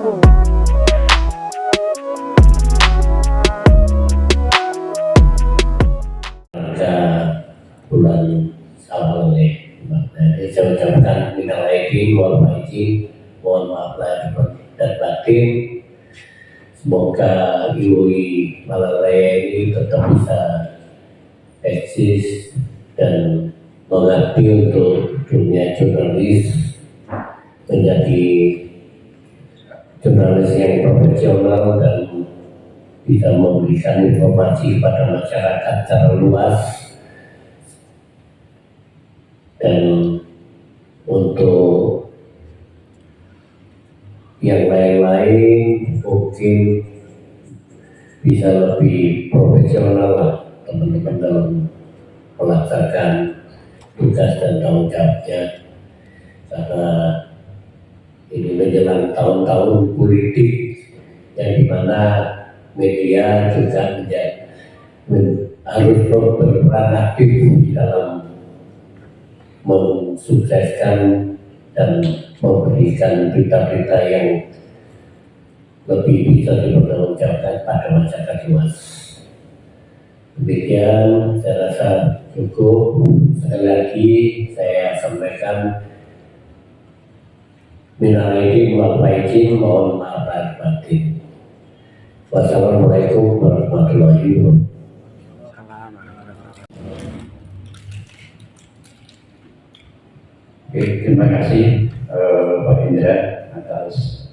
Pada bulan Syawal ini, jadi saya ucapkan minal aidin wal faizin, mohon maaf lahir dan batin. Semoga IWI Malalaya ini tetap bisa eksis dan mengabdi untuk dunia jurnalis, menjadi jurnalis yang profesional dan bisa memberikan informasi pada masyarakat secara luas. Dan untuk yang lain-lain mungkin bisa lebih profesional lah teman-teman dalam melaksanakan tugas dan tanggung jawabnya, karena ini menjelang tahun-tahun politik yang dimana media juga harus berperan aktif di dalam mensukseskan dan memberikan berita-berita yang lebih bisa dipertanggungjawabkan pada masyarakat luas. Demikian saya rasa cukup. Sekali lagi saya sampaikan minal aidin wal faizin, mohon maaf lahir batin. Wassalamualaikum warahmatullahi wabarakatuh. Oke, terima kasih Pak Indra atas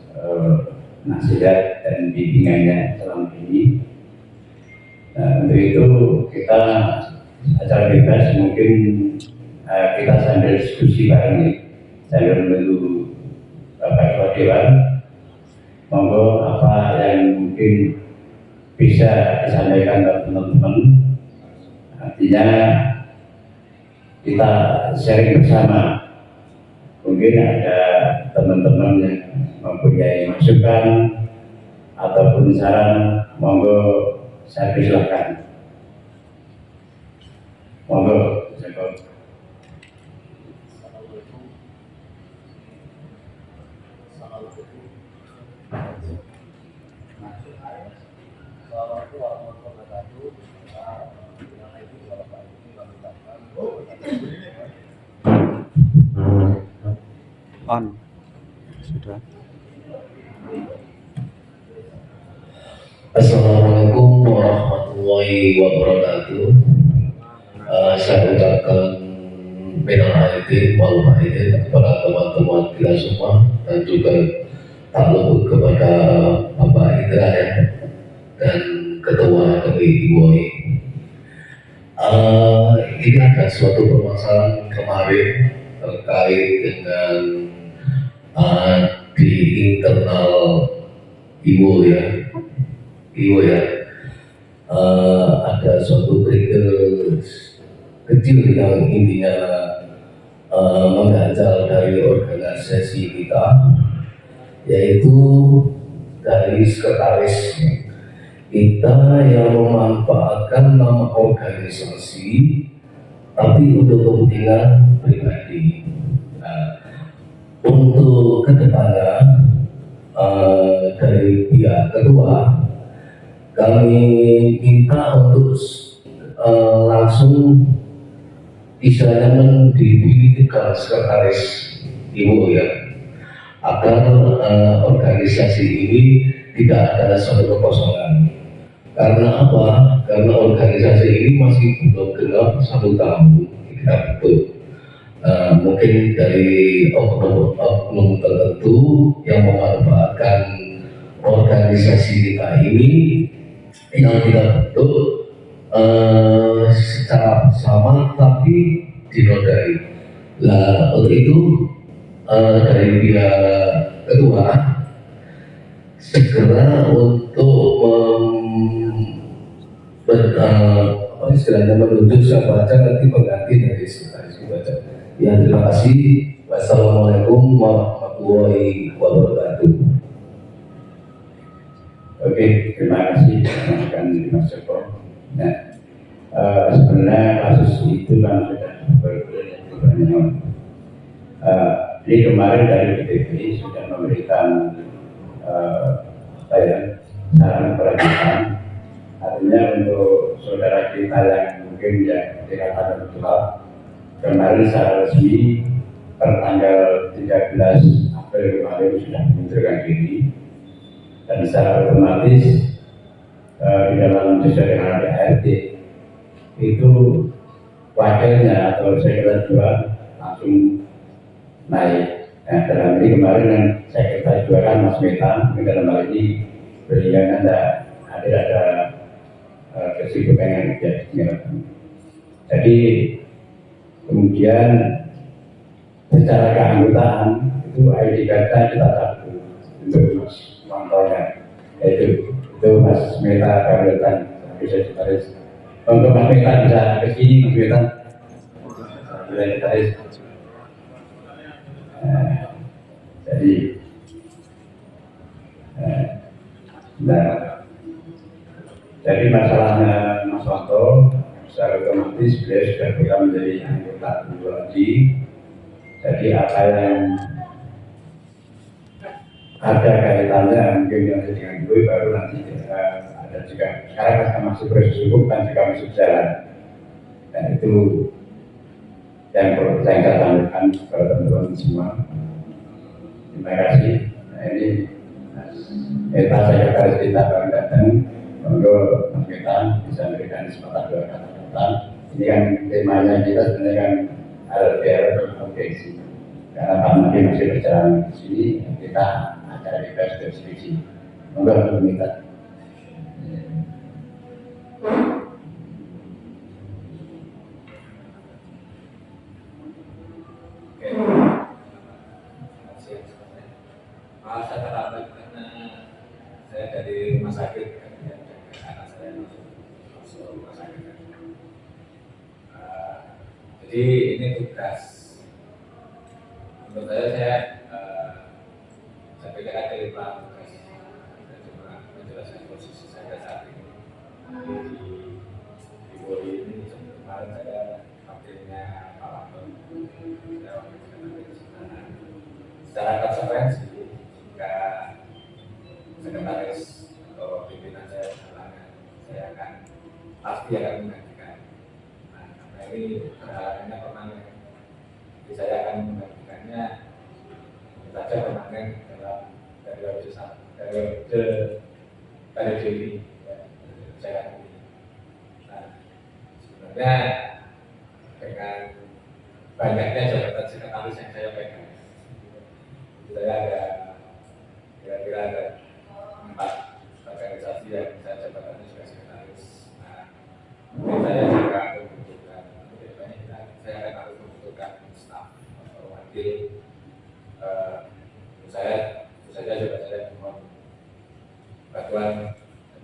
nasihat dan bimbingannya selama ini. Untuk itu kita acara bebas mungkin kita sambil diskusi bareng nih, sambil menunggu Bapak Ketua Dewan. Monggo apa yang mungkin bisa disampaikan ke teman-teman. Artinya kita sharing bersama. Mungkin ada teman-teman yang mempunyai masukan ataupun saran, monggo saya persilahkan. Monggo. On sudah. Assalamualaikum warahmatullahi wabarakatuh. Saya ucapkan minal aidin wal faizin kepada teman-teman kita semua, dan juga tak luput kepada Bapak Indra ya, dan Ketua IWI. Ini ada suatu permasalahan kemarin terkait dengan di internal IWO ya, ada suatu trigger kecil yang intinya mengganjal dari organisasi kita, yaitu dari sekretaris kita yang memanfaatkan nama organisasi tapi untuk kepentingan pribadi. Untuk kedepannya dari pihak ketua kami minta untuk langsung istilahnya mendividendkan sekretaris IWO ya, agar organisasi ini tidak ada suatu kekosongan. Karena apa? Karena organisasi ini masih belum genap 1 tahun kita bentuk. Mungkin dari oknum tertentu yang memanfaatkan organisasi kita ini yang kita bentuk secara sama tapi dinodai. Nah, untuk itu dari pihak ketua segera untuk istilahnya menunjuk siapa saja nanti pengganti dari sekretaris baca. Ya, terima kasih. Wassalamualaikum warahmatullahi wabarakatuh. Oke, terima kasih Mas Joko. Nah, sebenarnya kasus itu kan sudah berjalan. Jadi kemarin dari BPP sudah memberikan saran kelanjutan. Artinya untuk saudara kita yang mungkin yang dikatakan betul, kemarin secara resmi pertanggal 13 April kemarin sudah mengundurkan diri, dan secara otomatis di dalam sesuai dengan ART itu wakilnya atau sekretariat langsung naik. Nah, dalam ini kemarin yang sekretariat juga kan Mas Meta, dalam hal ini beliau ada kesibukan yang tidak. Jadi kemudian secara keanggotaan itu ID data kita satu untuk Mas Mantonya, yaitu itu Mas Meta Kabupaten bisa ditarik. Untuk Mas Meta bisa ke sini, Mas Meta bisa ditarik. Jadi jadi masalahnya Mas Wanto secara otomatis beliau sudah bukan menjadi anggota dulu lagi. Jadi apa yang ada kaitannya mungkin yang dengan gue baru nanti ada juga sekarang kan masih proses hukum kan juga masih jalan, dan itu yang perlu saya sampaikan kepada teman-teman semua. Terima kasih. Nah, ini Eta Sekretaris kita baru datang, monggo Mas Meta bisa memberikan kesempatan dua kata-kata. Ini kan temanya kita sebenarnya kan LDR berkompetisi. Karena Pak Madi masih berjalan di sini, kita acara kita sudah skripsi. Monggo Mas Meta. Maaf saya terlambat karena saya dari rumah sakit, anak saya masuk rumah sakit. Jadi ini tugas. Menurut saya pikir ada 5 tugas. Saya cuma menjelaskan posisi saya saat ini di Boli ini. Kemarin saya wakilnya Pak Wanto, saya wakil di sana. Secara konsekuensi jika sekretaris atau pimpinan saya halangan, saya akan pasti akan menggantikan. Nah, karena ini berhalangannya permanen, jadi saya akan menggantikannya saja permanen dalam periode ini. Saya akan ini. Nah, sebenarnya dengan banyaknya jabatan sekretaris yang saya pegang, saya ada kira-kira ada 4 organisasi yang saya jabatannya sebagai sekretaris. Nah, saya juga membutuhkan, saya akan harus membutuhkan staf atau wakil. Saya juga mohon bantuan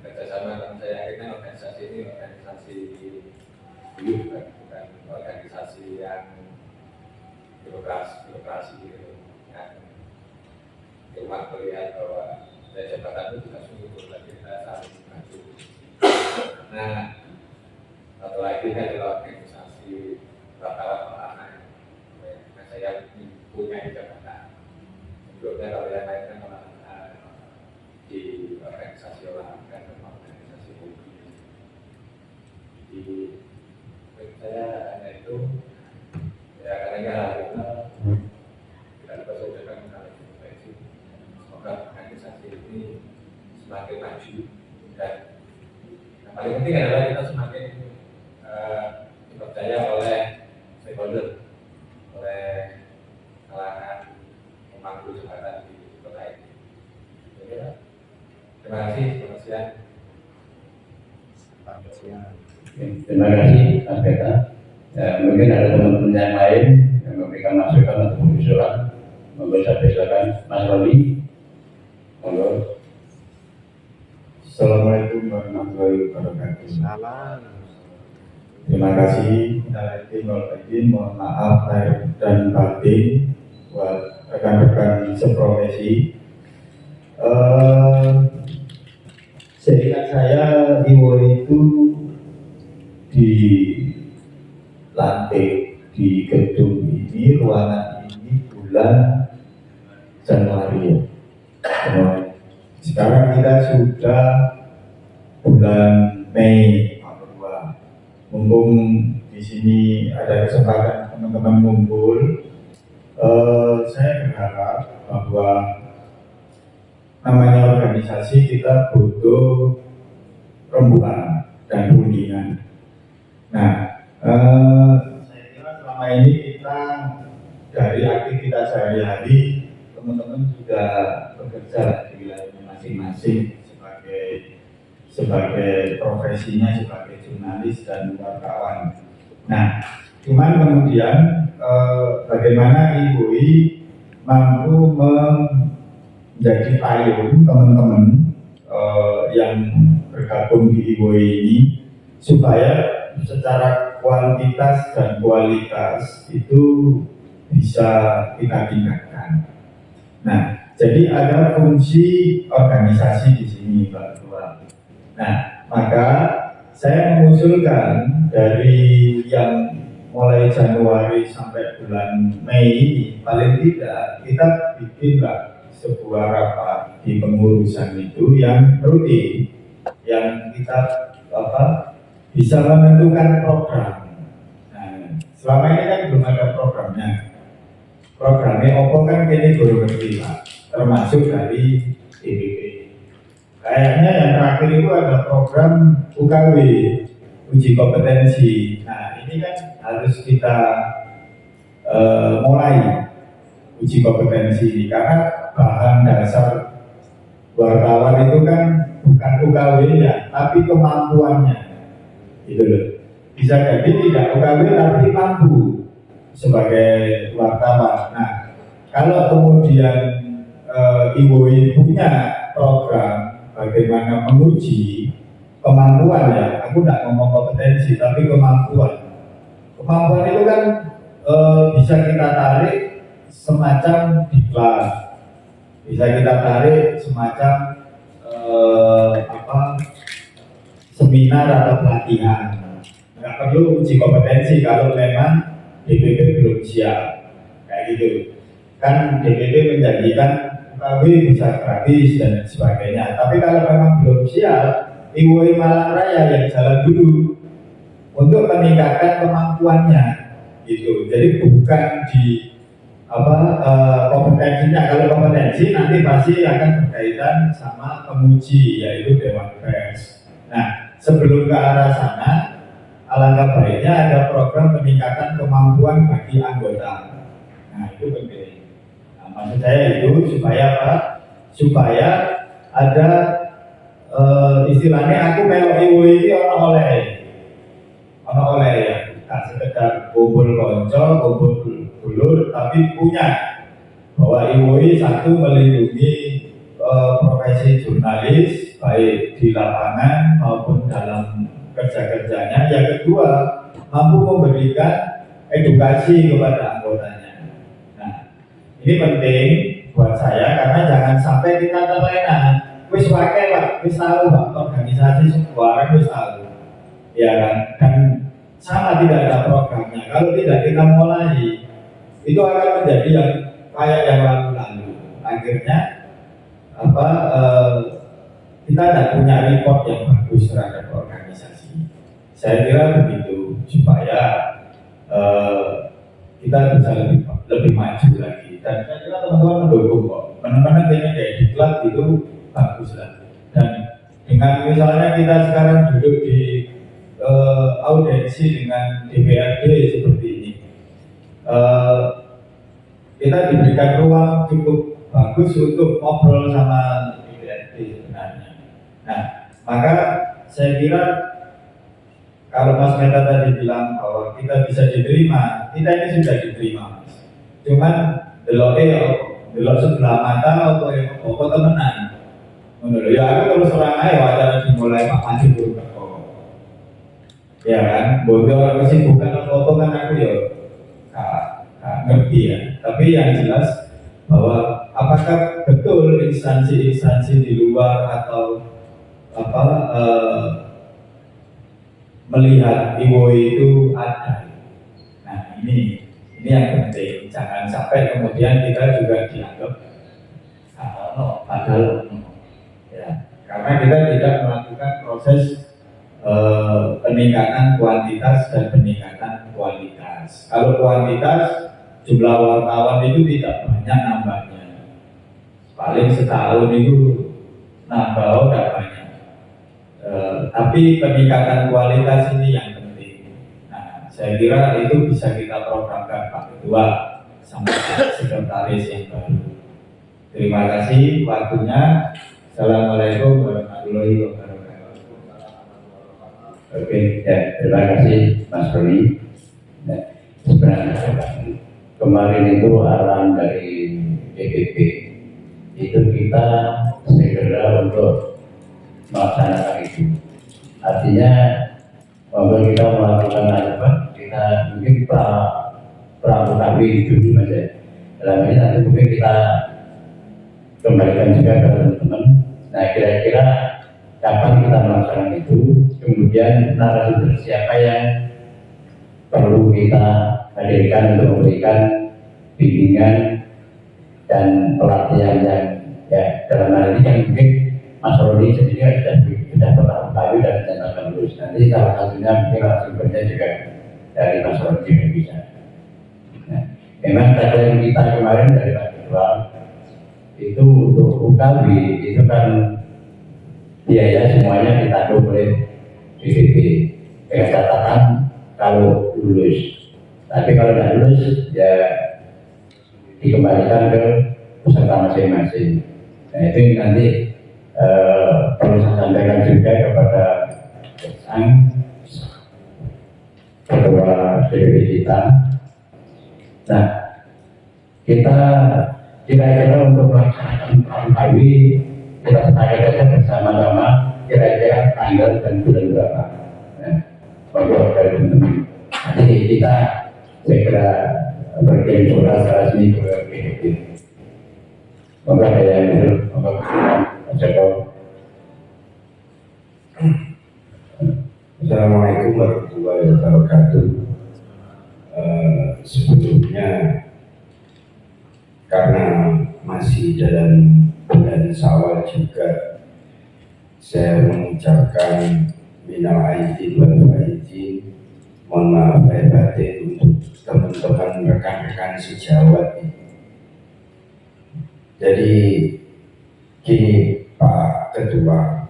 dan kerjasama, karena saya yakin organisasi ini organisasi bukan organisasi yang birokrasi gitu. Cuma melihat bahwa saya jabatan itu juga sungguh berat, kita saling membantu. Nah, satu lagi adalah organisasi bakalan olahraga. Nah, saya punya jabatan. Sebelumnya kalau yang lain kan olahraga di organisasi olahraga dan organisasi hobi. Jadi saya hanya itu ya, karena itu kita bersaudara dengan organisasi ini semakin maju, dan yang paling penting adalah kita semakin dipercaya oleh stakeholder, oleh kalangan pemangku jabatan di kota ini. Terima kasih, selamat siang. Terima kasih Mas Meta. Mungkin ada teman-teman yang lain yang memberikan masukan atau usulan. Monggo saya silakan Mas Roli. Halo. Assalamualaikum warahmatullahi wabarakatuh. Salam. Terima kasih. Mohon maaf lahir dan batin buat rekan-rekan seprofesi. Seingat saya Iwo itu di lantai di gedung ini, ruangan ini bulan Januari ya. Sekarang kita sudah bulan Mei, Pak Ketua. Mumpung di sini ada kesempatan teman-teman ngumpul, saya berharap bahwa namanya organisasi kita butuh rembukan dan rundingan. Nah, saya kira selama ini kita dari aktivitas sehari-hari, teman-teman sudah bekerja di wilayahnya masing-masing sebagai profesinya sebagai jurnalis dan wartawan. Nah, cuman kemudian bagaimana IWOI mampu menjadi payung teman-teman yang bergabung di IWOI ini supaya secara kuantitas dan kualitas itu bisa kita tingkatkan. Nah, jadi ada fungsi organisasi di sini, Pak Ketua. Nah, maka saya mengusulkan dari yang mulai Januari sampai bulan Mei ini, paling tidak kita bikinlah sebuah rapat di pengurusan itu yang rutin, yang kita bisa menentukan program. Nah, selama ini kan belum ada programnya. Programnya opo kan kini baru ngerti, Pak, termasuk dari DPP. Kayaknya yang terakhir itu ada program UKW, uji kompetensi. Nah, ini kan harus kita mulai uji kompetensi ini karena bahan dasar wartawan itu kan bukan UKW-nya, tapi kemampuannya. Gitu loh. Bisa jadi tidak UKW tapi mampu sebagai wartawan. Nah, kalau kemudian IWOI punya program bagaimana menguji kemampuan, ya, aku tidak ngomong kompetensi tapi kemampuan. Kemampuan itu kan bisa kita tarik semacam diklat, bisa kita tarik semacam seminar atau pelatihan. Nggak perlu uji kompetensi kalau memang DPP belum siap, kayak gitu. Kan DPP menjanjikan UKW bisa gratis dan sebagainya. Tapi kalau memang belum siap, IWOI Malang Raya yang jalan dulu untuk meningkatkan kemampuannya, gitu. Jadi bukan di kompetensinya. Kalau kompetensi nanti pasti akan berkaitan sama penguji, yaitu Dewan Pers. Nah, sebelum ke arah sana, alangkah baiknya ada program peningkatan kemampuan bagi anggota. Nah, itu penting. Nah, maksud saya itu supaya apa? Supaya ada istilahnya aku melok IWOI ini ono oleh ya, tak sekedar kumpul konco, kumpul dulur, tapi punya bahwa IWOI satu melindungi profesi jurnalis baik di lapangan maupun dalam kerja-kerjanya. Yang kedua, mampu memberikan edukasi kepada anggotanya. Nah, ini penting buat saya karena jangan sampai kita terlena. Wis pakai Pak, wis tahu Pak, organisasi sebuah orang wis tahu, ya kan? Dan sama tidak ada programnya. Kalau tidak kita mulai, itu akan menjadi yang kayak yang lalu-lalu. Akhirnya kita tidak punya report yang bagus terhadap organisasi. Saya kira begitu supaya kita bisa lebih maju lagi. Dan saya kira teman-teman mendukung kok. Teman-teman kayaknya kayak diklat itu bagus lah. Dan dengan misalnya kita sekarang duduk di audiensi dengan DPRD seperti ini, kita diberikan ruang cukup bagus untuk ngobrol sama DPRD sebenarnya. Nah, maka saya kira kalau Mas Meta tadi bilang bahwa kita bisa diterima, kita ini sudah diterima, Mas. Cuman delok sebelah mata atau temenan. Menurut ya aku terus terang aja acara dimulai Pak Maju dulu. Ya kan, bodoh kesibukan apa kan aku ya gak ngerti ya. Tapi yang jelas bahwa apakah betul instansi-instansi di luar atau melihat IWOI itu ada. Nah ini yang penting. Jangan sampai kemudian kita juga dianggap padahal proses peningkatan kuantitas dan peningkatan kualitas. Kalau kuantitas, jumlah wartawan itu tidak banyak nambahnya, paling setahun itu nambah tidak banyak. Tapi peningkatan kualitas ini yang penting. Nah, saya kira itu bisa kita programkan Pak Ketua sama Pak Sekretaris yang baru. Terima kasih waktunya. Assalamualaikum warahmatullahi wabarakatuh. Oke, ya, terima kasih Mas Roni. Nah, sebenarnya kemarin itu arahan dari DPP itu kita segera untuk melaksanakan itu. Artinya bahwa kita melakukan apa? Kita mungkin pra-UKW dulu Mas ya. Dalam ini nanti mungkin kita kembalikan juga ke teman-teman. Nah, kira-kira kapan kita melaksanakan itu, kemudian narasumber siapa yang perlu kita hadirkan untuk memberikan bimbingan dan pelatihan yang ya dalam hal ini yang mungkin Mas Roni sendiri sudah pernah tahu dan akan lulus. Nanti salah satunya mungkin narasumbernya juga dari Mas Roni juga bisa. Nah, memang tagline kita kemarin dari Pak Ketua itu untuk UKW itu kan biaya semuanya ditanggung oleh BPP dengan catatan kalau lulus. Tapi kalau tidak lulus ya dikembalikan ke peserta masing-masing. Nah itu nanti perlu saya sampaikan juga kepada sang ketua BPP kita. Nah kita kira-kira untuk melaksanakan UKW kita sepakati saja bersama-sama kira-kira tanggal dan bulan berapa. Nah, bagi dari teman-teman. Nanti kita segera berkirim surat resmi ke BPP. Semoga ada yang itu, semoga Pak Joko. Assalamualaikum warahmatullahi wabarakatuh. Sebelumnya karena masih dalam bulan Syawal juga, saya mengucapkan minal aidin wal faizin, mohon maaf lahir batin untuk teman-teman rekan-rekan sejawat ini. Jadi gini Pak Ketua,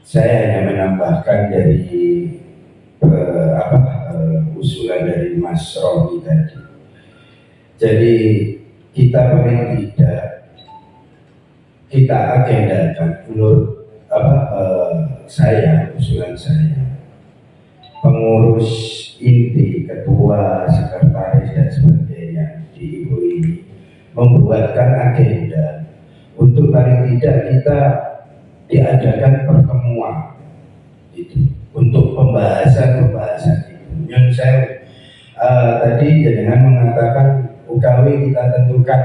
saya hanya menambahkan dari usulan dari Mas Roni tadi. Jadi kita paling tidak kita agendakan menurut usulan saya, pengurus inti, ketua, sekretaris dan sebagainya di IPO ini membuatkan agenda untuk paling tidak kita diadakan pertemuan itu untuk pembahasan itu. Yang saya tadi dengan mengatakan UKW kita tentukan,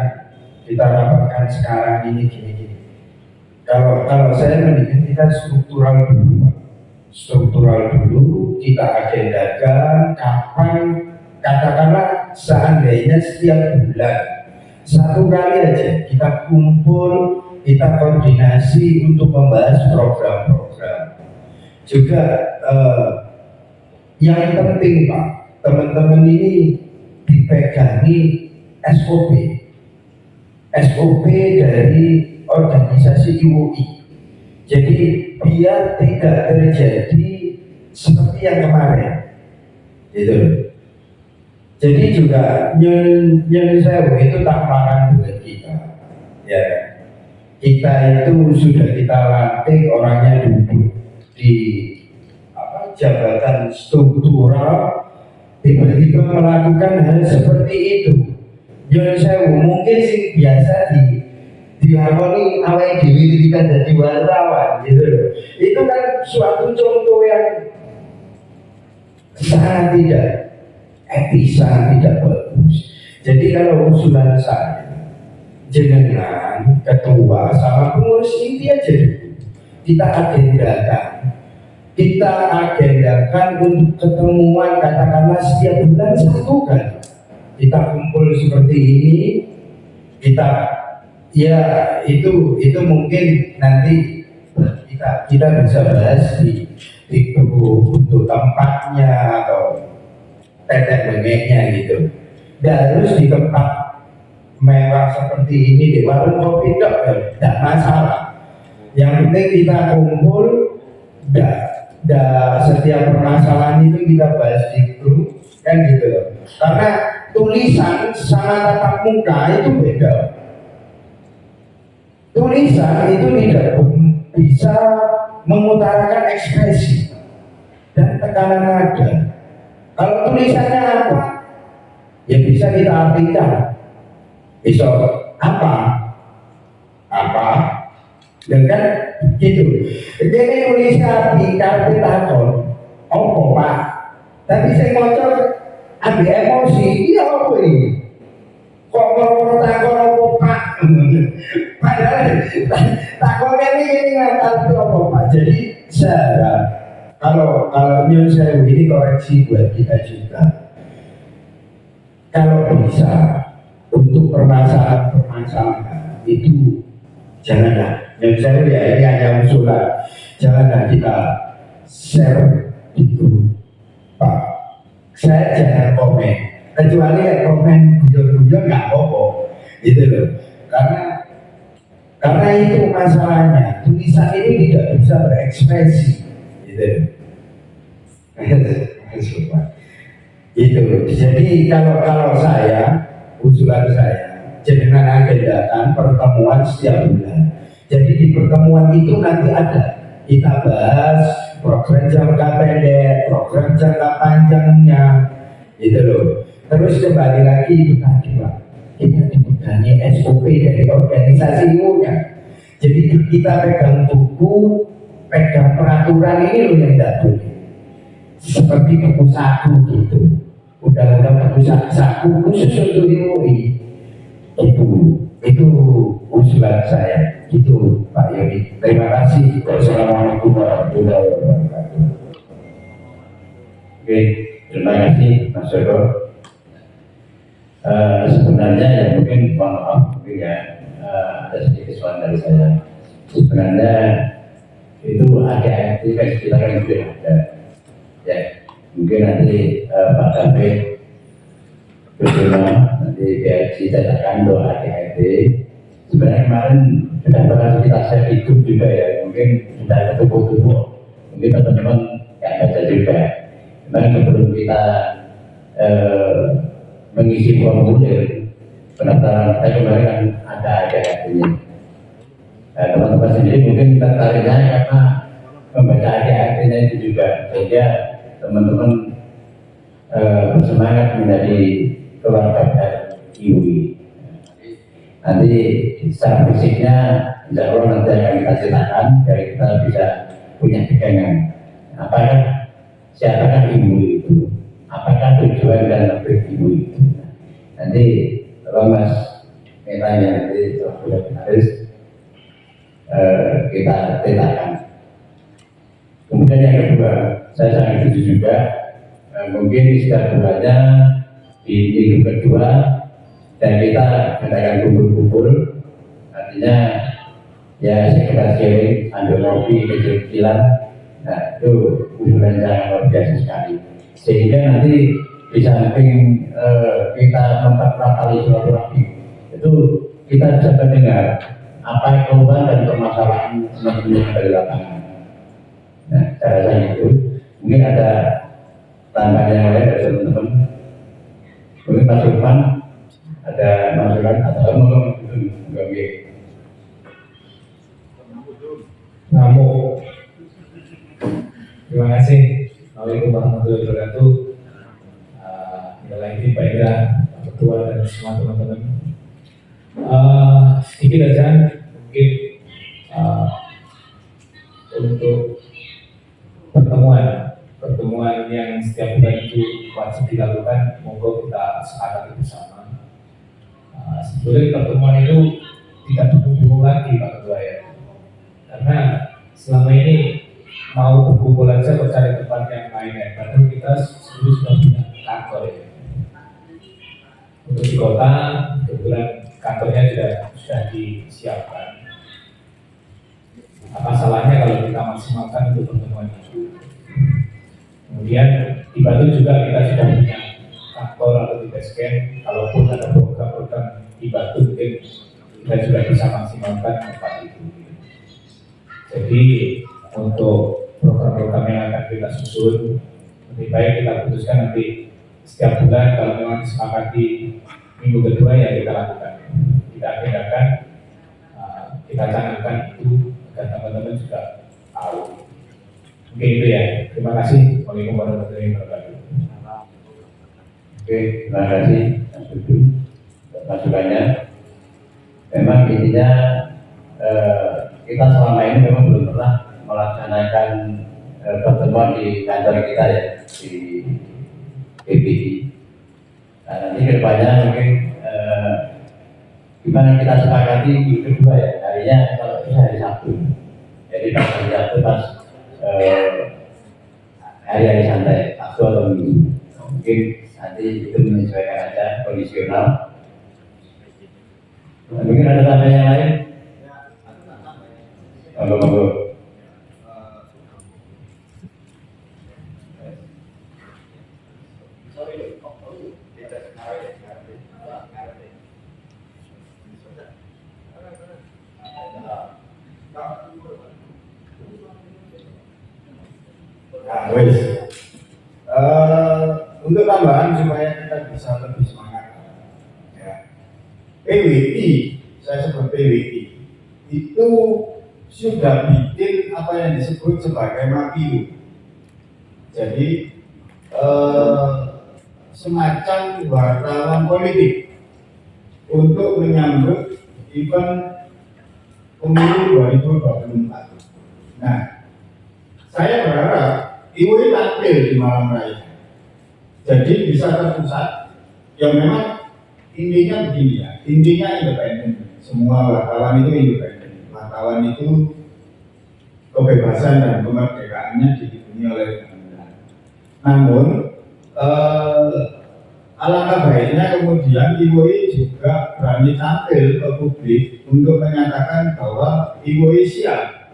kita rapatkan sekarang ini gini. Kalau saya mendingan kita struktural dulu, kita agendakan kapan, katakanlah seandainya setiap bulan satu kali aja kita kumpul, kita koordinasi untuk membahas program-program. Juga yang penting Pak, teman-teman ini dipegangi SOP dari organisasi IWOI. Jadi biar tidak terjadi seperti yang kemarin, gitu. Jadi juga yang saya itu tamparan buat kita, ya. Kita itu sudah kita lantik orangnya duduk di jabatan struktural, tiba-tiba melakukan hal seperti itu. Yang saya mungkin sih biasa dilakoni awal diri ketika jadi wartawan gitu loh. Itu kan suatu contoh yang sangat tidak etis, sangat tidak bagus. Jadi kalau usulan saya, jenengan ketua sama pengurus inti aja dulu kita agendakan untuk ketemuan katakanlah setiap bulan satu kali. Kita kumpul seperti ini, kita ya itu mungkin nanti kita bisa bahas di grup untuk tempatnya atau tetek bengeknya gitu. Nggak harus di tempat mewah seperti ini di warung kopi dok, ya tidak masalah. Yang penting kita kumpul, setiap permasalahan itu kita bahas di grup kan gitu loh. Karena tulisan sama tatap muka itu beda. Tulisan itu tidak bisa mengutarakan ekspresi dan tekanan nada. Kalau tulisannya apa, ya bisa kita artikan. Bisa apa, dan kan gitu. Jadi tulisan di kartu takon, oh pak. Tapi saya ngocok, ambil emosi, iya apa ini? Kok ngomong takon apa pak? Padahal takonnya ini nggak tahu apa pak. Jadi saya kalau nyun sewu ini koreksi buat kita juga. Kalau bisa untuk permasalahan itu janganlah nyun sewu ya, ini hanya usulan. Janganlah kita share di grup pak. Saya jangan komen, kecuali ya komen guyon-guyon nggak apa-apa, gitu loh. Karena itu masalahnya, tulisan ini tidak bisa berekspresi, gitu. Gitu. Jadi kalau saya, usulan saya, jangan agendakan pertemuan setiap bulan. Jadi di pertemuan itu nanti ada kita bahas program jangka pendek, program jangka panjangnya, gitu loh. Terus kembali lagi itu tadi pak, kita dipegangi SOP dari organisasi ilmunya. Jadi kita pegang buku, pegang peraturan ini loh yang tidak boleh. Seperti buku saku gitu, undang-undang buku saku khusus untuk IUI. Itu usulan saya, gitu Pak Yoni. Terima kasih. Wassalamualaikum warahmatullahi wabarakatuh. Oke, terima kasih Mas Joko. Sebenarnya ya mungkin mohon maaf mungkin ya ada sedikit kesalahan dari saya. Sebenarnya itu ada kita kan juga ada ya, mungkin nanti Pak KP bersama nanti PLC cetakan doa ADHD. Sebenarnya kemarin sudah pernah kita share itu juga ya, mungkin sudah ada tubuh-tubuh, mungkin teman-teman yang baca juga. Memang sebelum kita mengisi formulir pendaftaran kita kemarin kan ada ADHD-nya. Teman-teman sendiri mungkin tertariknya karena membaca ADHD-nya itu juga, sehingga teman-teman bersemangat menjadi keluarga dari IUI. Nanti secara fisiknya insya Allah nanti akan kita ceritakan dari kita bisa punya pegangan. Apakah siapakah IUI itu? Apakah tujuan dan objek IUI itu? Nanti kalau Mas Metanya nanti harus kita ceritakan. Kemudian yang kedua, saya sangat setuju juga mungkin setiap bulannya di minggu kedua dan kita adakan kumpul-kumpul, artinya ya sekitar sharing, ambil kopi, kecil-kecilan. Nah itu usulan sangat luar biasa sekali, sehingga nanti di samping kita memperkuat tali silaturahmi itu kita bisa mendengar apa keluhan dan permasalahan teman-teman yang ada di lapangan. Nah cara saya itu mungkin ada tambahan yang lain dari teman-teman. Mungkin Pak Sultan ada masukan atau ngomong itu bagi Namo. Terima kasih. Assalamualaikum warahmatullahi wabarakatuh. Lagi Pak Indra, Pak Ketua dan semua teman-teman. Sedikit aja mungkin untuk pertemuan yang setiap bulan itu wajib dilakukan, monggo kita sepakati bersama. Sebetulnya pertemuan itu tidak berkumpul lagi Pak Ketua ya, karena selama ini mau berkumpul aja kok cari tempat yang lain ya, padahal kita sebelumnya sudah punya kantor ya. Untuk di kota kebetulan kantornya sudah disiapkan. Apa salahnya kalau maksimalkan untuk pertemuan itu. Kemudian di Batu juga kita sudah punya kantor atau di base camp. Kalaupun ada program-program di Batu mungkin kita juga bisa maksimalkan tempat itu. Jadi untuk program-program yang akan kita susun, lebih baik kita putuskan nanti setiap bulan. Kalau memang disepakati minggu kedua ya kita lakukan, kita agendakan, kita canangkan itu agar teman-teman juga tahu. Oke, itu ya. Terima kasih. Waalaikumsalam warahmatullahi wabarakatuh. Oke, terima kasih Mas Dudu masukannya. Memang intinya kita selama ini memang belum pernah melaksanakan pertemuan di kantor kita ya, di PPI. Nah, nanti kedepannya mungkin gimana kita sepakati minggu kedua ya, harinya kalau bisa hari Sabtu. Jadi pas hari Sabtu pas hari-hari santai, Sabtu atau Minggu. Mungkin nanti itu menyesuaikan aja, kondisional. Mungkin ada tambahan yang lain? Monggo. Nah, wes. Untuk tambahan supaya kita bisa lebih semangat, ya. PWI, saya sebut PWI, itu sudah bikin apa yang disebut sebagai MAPIU. Jadi semacam wartawan politik untuk menyambut event pemilu 2024. Nah, saya berharap IWI tampil di malam raya. Jadi bisa terpusat, yang memang intinya begini ya, intinya independen. Semua wartawan itu independen. Wartawan itu kebebasan dan kemerdekaannya dilindungi oleh undang-undang. Namun alangkah baiknya kemudian IWI juga berani tampil ke publik untuk menyatakan bahwa IWI siap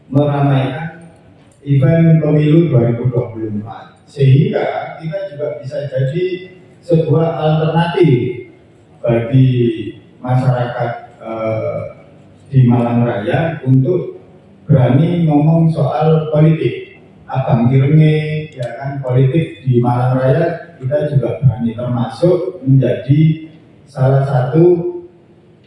meramaikan event pemilu 2024. Sehingga kita juga bisa jadi sebuah alternatif bagi masyarakat di Malang Raya untuk berani ngomong soal politik. Abang Irenge, ya kan, politik di Malang Raya kita juga berani, termasuk menjadi salah satu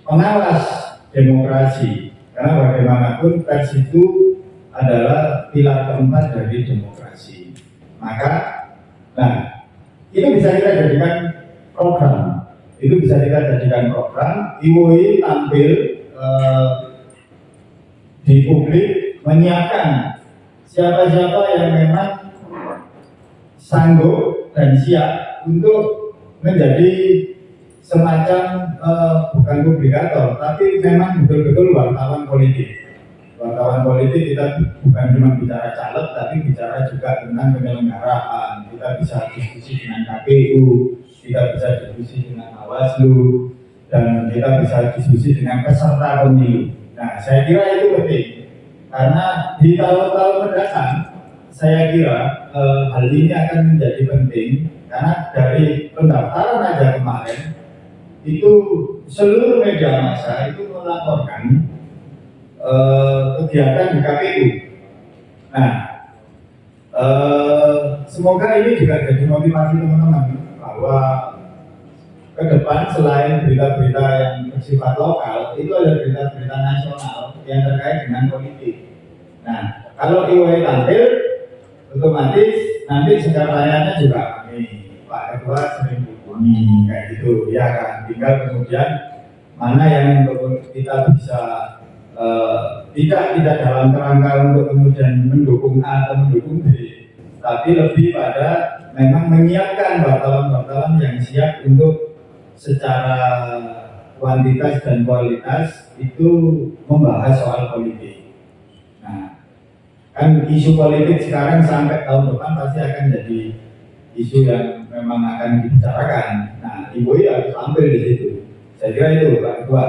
pengawas demokrasi. Karena bagaimanapun pers itu adalah pilar keempat dari demokrasi. Maka, nah, itu bisa kita jadikan program. Itu bisa kita jadikan program. IWI tampil di publik menyiapkan siapa-siapa yang memang sanggup dan siap untuk menjadi semacam bukan publikator, tapi memang betul-betul wartawan politik. Wartawan politik kita bukan cuma bicara caleg, tapi bicara juga tentang penyelenggaraan. Kita bisa diskusi dengan KPU, kita bisa diskusi dengan Bawaslu, dan kita bisa diskusi dengan peserta pemilu. Nah, saya kira itu penting, karena di tahun-tahun mendatang, saya kira hal ini akan menjadi penting, karena dari pendaftaran aja kemarin, itu seluruh media massa itu melaporkan kegiatan di KPU. Nah, semoga ini juga jadi motivasi teman-teman bahwa ke depan selain berita-berita yang bersifat lokal, itu ada berita-berita nasional yang terkait dengan politik. Nah, kalau IWI tampil, otomatis nanti sekretariatnya juga kami, Pak Ketua sering hubungi kayak gitu, ya kan. Tinggal kemudian mana yang kita bisa tidak dalam kerangka untuk kemudian mendukung A atau mendukung B, tapi lebih pada memang menyiapkan wartawan-wartawan yang siap untuk secara kuantitas dan kualitas itu membahas soal politik. Nah, kan isu politik sekarang sampai tahun depan pasti akan jadi isu yang memang akan dibicarakan. Nah, IWI harus tampil di situ. Saya kira itu Pak Ketua.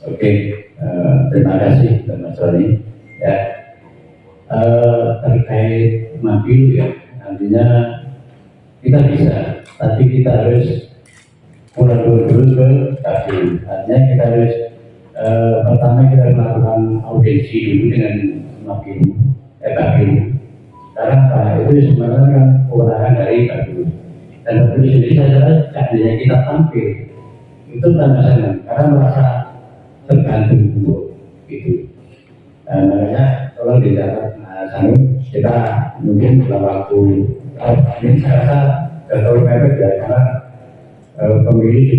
Oke, terima kasih Mas Roni. Ya, terkait Mabilu ya, nantinya kita bisa, tapi kita harus mulai dulu ke Mabilu. Artinya kita harus pertama kita melakukan audiensi dulu dengan Mabilu, Mabilu. Karena apa? Itu sebenarnya kan kewenangan dari Mabilu. Dan Mabilu sendiri saya seandainya kita tampil itu tanpa senang, karena merasa tergantung untuk itu. Makanya tolong dicatat, Sanu, kita mungkin dalam waktu ini saya rasa sudah terlalu mepet ya, karena pemilih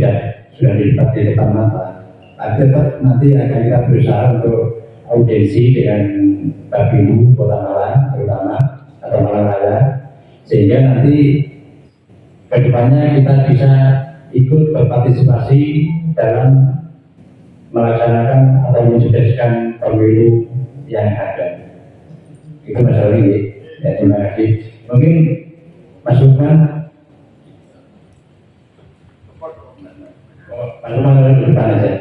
sudah di depan mata. Tapi tetap nanti akan kita berusaha untuk audiensi dengan Bapilu Kota Malang terutama atau Malang Raya, sehingga nanti kedepannya kita bisa ikut berpartisipasi dalam melaksanakan atau mensukseskan pemilu yang ada. Itu masalah ini. Ya, terima kasih. Mungkin Mas Lukman, di depan aja.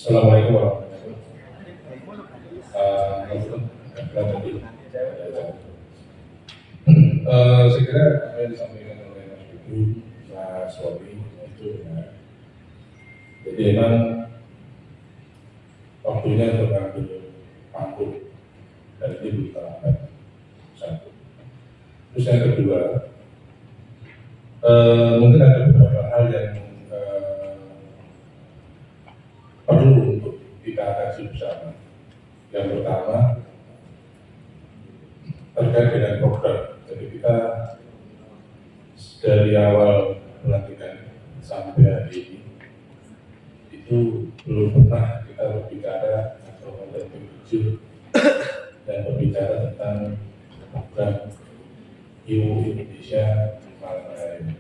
Assalamualaikum warahmatullahi wabarakatuh. Saya kira apa yang disampaikan oleh Mas Bidu, Mas Robi itu benar. Jadi memang waktunya untuk mengambil panggung dan ini belum terlambat. Satu. Terus yang kedua, mungkin ada beberapa hal yang perlu untuk kita kaji bersama. Yang pertama terkait dengan program. Jadi kita dari awal pelantikan sampai hari ini itu belum pernah kita berbicara atau membentuk kecil dan berbicara tentang program IWU Indonesia Malang Raya.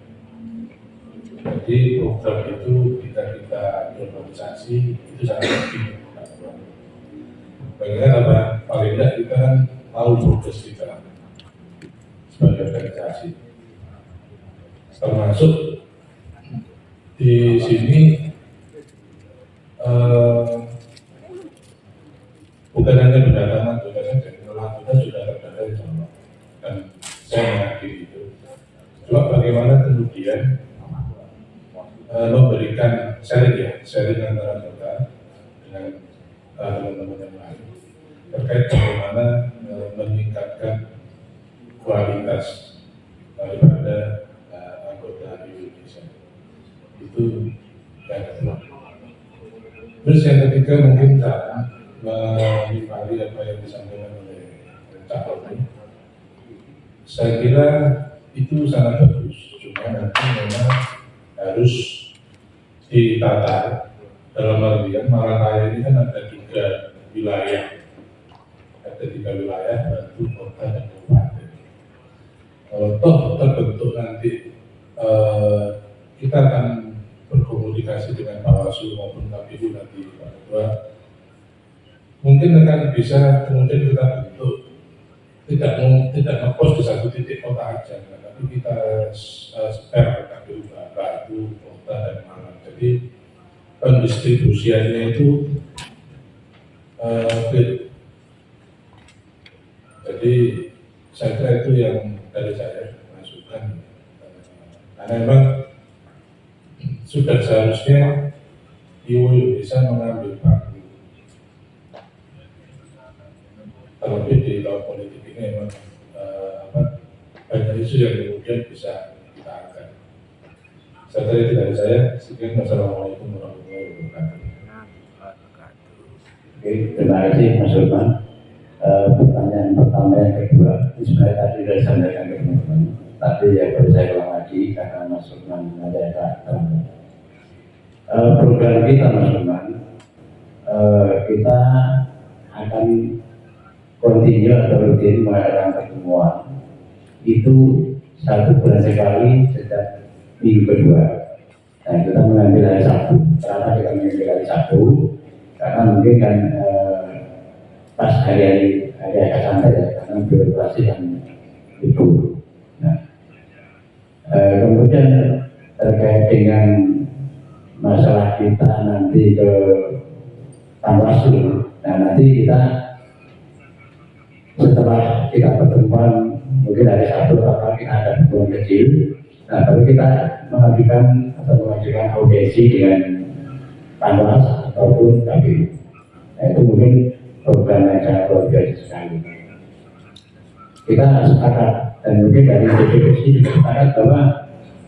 Jadi program itu kita organisasi itu sangat penting. Bagaimana apa? Paling tidak kita kan tahu progres kita sebagai organisasi. Termasuk di sini bukan hanya berdatangan juga saja, kita sudah terdata di sana dan saya mengakui itu. Cuma bagaimana kemudian memberikan sharing antara kita dengan teman-teman yang lain terkait bagaimana meningkatkan kualitas daripada anggota di Indonesia. Itu yang kedua. Terus yang ketiga mungkin saya menimali apa yang disampaikan oleh Cak Robi. Saya kira itu sangat bagus, cuma nanti memang harus ditata dalam artian Malang Raya ini kan ada 3 wilayah, Batu, Kota, dan Kabupaten. Kalau toh terbentuk nanti kita akan berkomunikasi dengan Bawaslu maupun KPU nanti Pak Ketua, mungkin akan bisa kemudian kita bentuk tidak ngepost di satu titik kota aja, tapi kita spare KPU Batu, Kota, dan Malang. Jadi pendistribusiannya itu jadi saya kira itu yang dari saya masukan, karena memang sudah seharusnya IWU bisa mengambil paku. Terlebih di tahun politik ini memang banyak isu yang kemudian bisa kita angkat. Saya kira itu dari saya. Sekian, wassalamualaikum warahmatullahi wabarakatuh. Oke, terima kasih Mas Lukman. Pertanyaan pertama yang kedua, sebenarnya tadi sudah disampaikan ke teman-teman, tapi ya baru saya ulang lagi karena Mas Lukman menanyakan. Program kita Mas Lukman, kita akan continue atau rutin mengadakan pertemuan itu 1 bulan sekali sejak minggu kedua. Nah, kita mengambil hari Sabtu. Kenapa kita mengambil hari Sabtu? Karena mungkin kan pas hari agak santai ya, karena birokrasi yang itu. Nah, kemudian terkait dengan masalah kita nanti ke Panwaslu. Nah, nanti kita setelah kita pertemuan mungkin hari Sabtu apakah kita ada pertemuan kecil. Nah, baru kita mengajukan audiensi dengan Panwas ataupun KPU. Nah, itu mungkin program yang sangat luar biasa sekali. Kita sepakat dan mungkin dari DPPC juga sepakat bahwa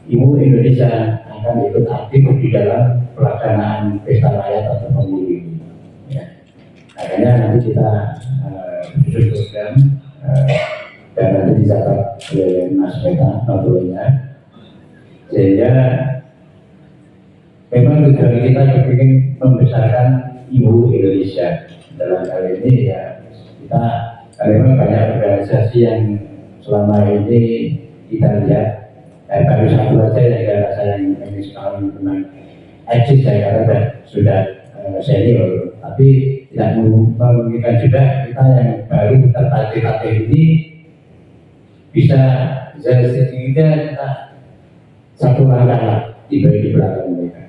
Ibu Indonesia akan ikut aktif di dalam pelaksanaan pesta rakyat atau pemilu ini. Ya. Makanya nanti kita susun program dan nanti dicatat oleh Mas Meta notulennya, sehingga memang tujuan kita ingin membesarkan Ibu Indonesia. Dalam hal ini ya kita memang banyak organisasi yang selama ini kita lihat baru satu saja yang ini sekarang memang eksis saya kata sudah senior, tapi tidak memungkinkan juga kita yang baru tertatih-tatih ini bisa sehingga kita satu langkah lah di belakang mereka.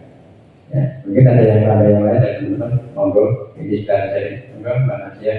Ya, mungkin ada yang lain dari teman-teman, monggo ini sudah saya monggo Mbak Nadia.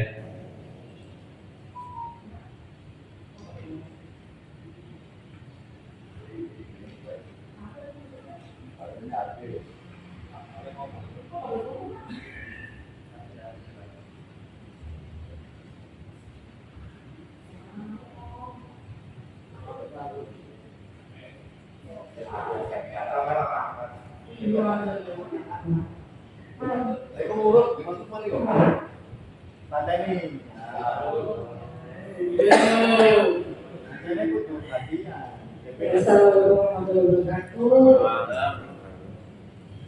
Assalamualaikum warahmatullahi wabarakatuh.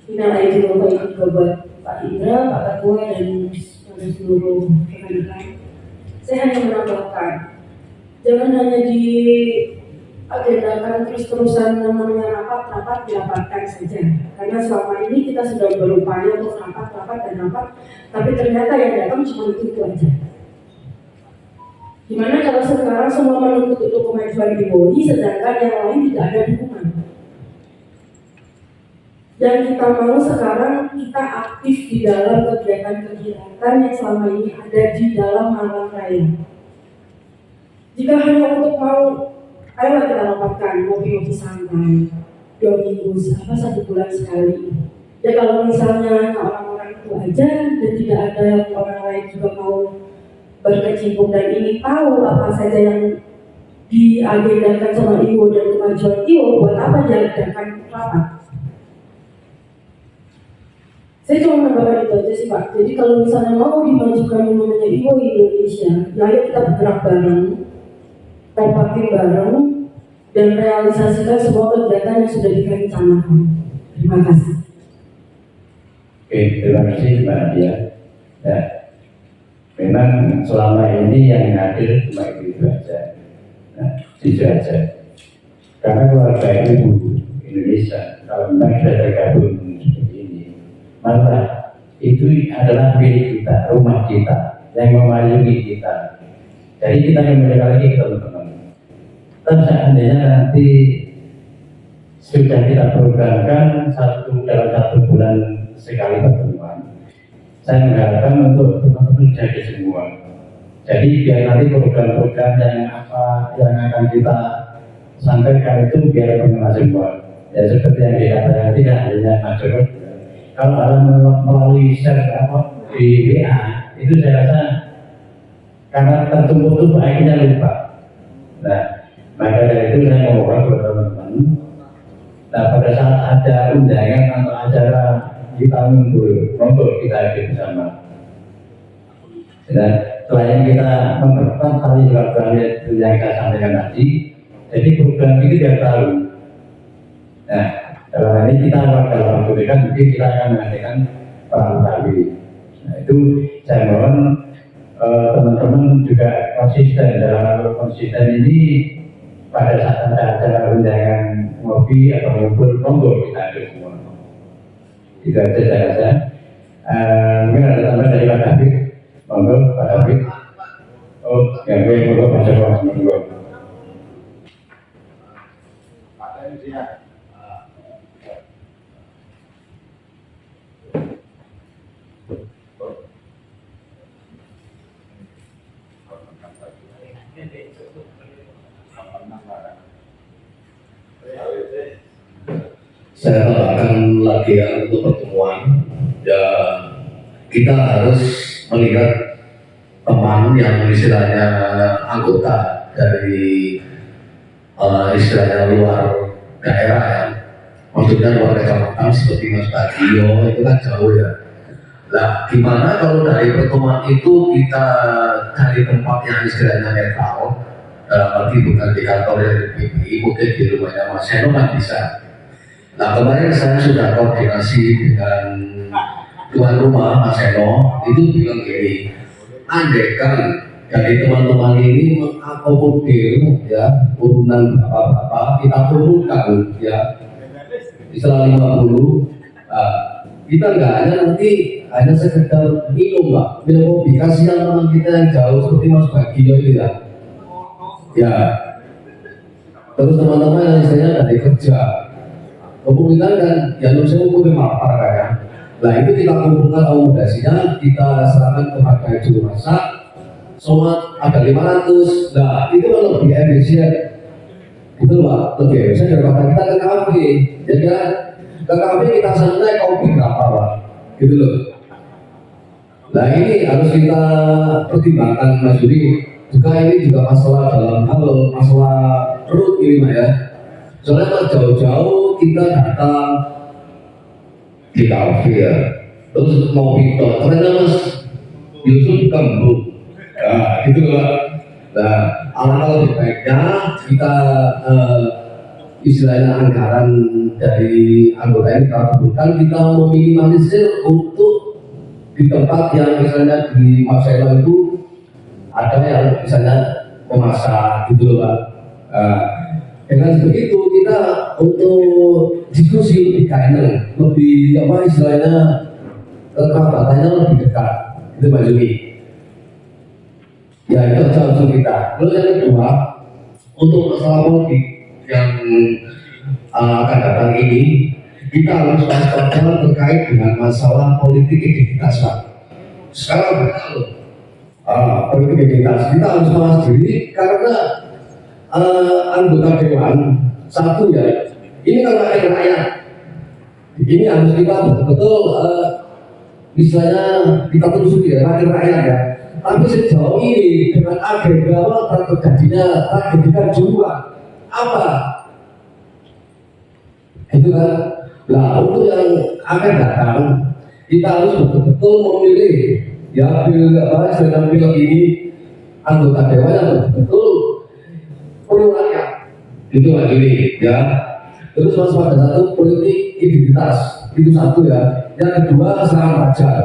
Minal aidin wal faizin buat Pak Indra, Pak Ketua dan seluruh rekan-rekan. Saya hanya menambahkan, jangan hanya diagendakan terus-terusan namanya rapat dirapatkan saja. Karena selama ini kita sudah berupaya untuk rapat, tapi ternyata yang datang cuma itu aja. Gimana kalau sekarang semua menuntut untuk kemajuan IWOI, sedangkan yang lain tidak ada dukungan. Yang kita mau sekarang kita aktif di dalam kegiatan-kegiatan yang selama ini ada di dalam Malang Raya. Jika hanya untuk mau, ayolah kita rapatkan ngopi-ngopi santai 2 minggu, 1 bulan sekali. Ya kalau misalnya orang-orang itu aja dan tidak ada orang lain juga mau berkecimpung dan ingin tahu apa saja yang diagendakan sama IWO dan kemajuan IWO, buat apa diadakan rapat? Saya cuma menambahkan itu aja sih Pak. Jadi kalau misalnya mau dimajukan yang namanya IWO Indonesia, ya ayo kita bergerak bareng, kompakin bareng, dan realisasikan semua kegiatan yang sudah direncanakan. Terima kasih. Oke, terima kasih Mbak Nadia. Ya. Memang selama ini yang hadir cuma itu aja, nah, itu aja. Karena keluarga Ibu Indonesia, kalau memang sudah tergabung seperti ini, maka itu adalah milik kita, rumah kita, yang memayungi kita. Jadi kita kembali lagi ke teman-teman. Dan seandainya nanti sudah kita programkan dalam 1 bulan sekali pertemuan, saya mengharapkan untuk teman-teman jadi semua. Jadi biar nanti program-program yang akan kita sampaikan itu biar mengenal semua. Ya seperti yang dikatakan tidak hanya Mas Joko. Kalau melalui share di WA itu saya rasa karena tertumpuk-tumpuk akhirnya lupa. Nah, maka dari itu saya mohon kepada teman-teman. Nah, pada saat ada undangan atau acara kita monggo kita hadir bersama. Dan selain kita memperkuat tali silaturahmi yang saya sampaikan tadi, jadi program ini dia tahu. Nah, dalam hal ini kita dalam waktu dekat mungkin kita akan mengadakan perang Bali. Nah, itu saya mohon teman-teman juga konsisten dalam hal konsisten ini pada saat ada acara undangan ngopi atau ngumpul, monggo kita ada semua. Itu aja saya rasa. Mungkin ada tambahan dari Pak David, monggo Pak David. Oh, ya gue monggo Pak Joko, monggo. Saya tambahkan lagi ya untuk pertemuan ya, kita harus melihat teman yang istilahnya anggota dari istilahnya luar daerah ya, maksudnya luar kecamatan seperti Mas Bagio itu kan jauh ya. Nah, gimana kalau dari pertemuan itu kita cari tempat yang istilahnya netral, dalam arti bukan di kantor yang di PBI, mungkin di rumahnya Mas Seno kan bisa. Nah, kemarin saya sudah koordinasi dengan tuan rumah Mas Seno, itu bilang gini, andaikan dari teman-teman ini mengakomodir ya urunan bapak-bapak, kita kumpulkan ya istilah 50, kita nggak hanya nanti hanya sekedar minum lah, minum kopi, kasihan teman kita yang jauh seperti Mas Bagio itu ya, terus teman-teman yang istilahnya dari kerja, kemungkinan kan ya lu saya ukur lapar kan. Nah itu kita kumpulkan akomodasinya, kita serahkan kepada juru masak, somat ada 500. Nah itu kan lebih efisien, itu Pak, lebih efisien daripada kita ke kafe, ya kan? Ke kafe kita santai kopi berapa Pak, gitu loh. Nah ini harus kita pertimbangkan Mas Yudi. Juga ini juga masalah dalam hal masalah perut ini Pak ya. Soalnya Mas jauh-jauh kita datang di kafe ya, terus mau pindah, ternyata Mas Yusuf kembung, nah gitu lah. Nah, alangkah lebih baiknya kita istilahnya anggaran dari anggota ini kita kumpulkan, kita meminimalisir untuk di tempat yang misalnya di Masela itu ada yang misalnya memasak gitu loh Pak. Dengan begitu kita untuk diskusi lebih kaitan, lebih apa istilahnya kekerabatannya lebih dekat, itu Pak Jumi. Ya itu aja usul kita. Lalu yang kedua, untuk masalah politik yang akan datang ini, kita harus waspada terkait dengan masalah politik identitas Pak. Sekarang benar loh, politik identitas kita harus mawas diri karena anggota dewan satu ya, ini kan wakil rakyat, ini harus kita betul-betul misalnya kita telusuri ya wakil rakyat ya. Tapi sejauh ini dengan agenda terjadinya tragedi Kanjuruhan apa? Itu kan. Nah untuk yang akan datang kita harus betul-betul memilih ya film ini anggota dewan yang betul perlu rakyat itu Pak ini ya. Terus Mas pada satu politik identitas itu satu ya. Yang kedua serangan pajar